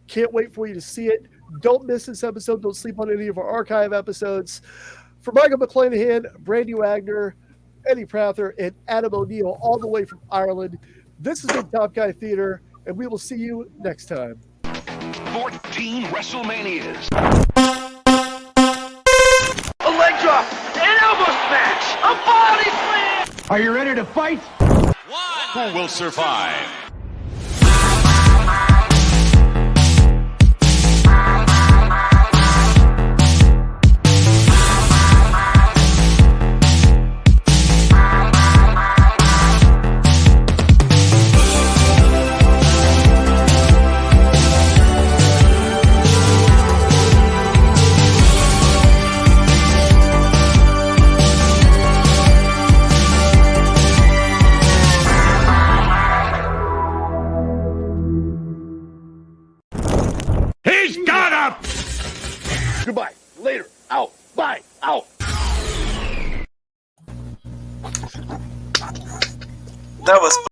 Speaker 2: Can't wait for you to see it. Don't miss this episode. Don't sleep on any of our archive episodes. For Michael McClanahan, Brandy Wagner, Eddie Prather, and Adam O'Neill, all the way from Ireland, this has been Top Guy Theater, and we will see you next time.
Speaker 1: 14 WrestleManias.
Speaker 10: A leg drop, an elbow smash, a body slam.
Speaker 1: Are you ready to fight?
Speaker 10: One.
Speaker 1: Who will survive? out. Goodbye. Later. Out. Bye. Out.
Speaker 6: That was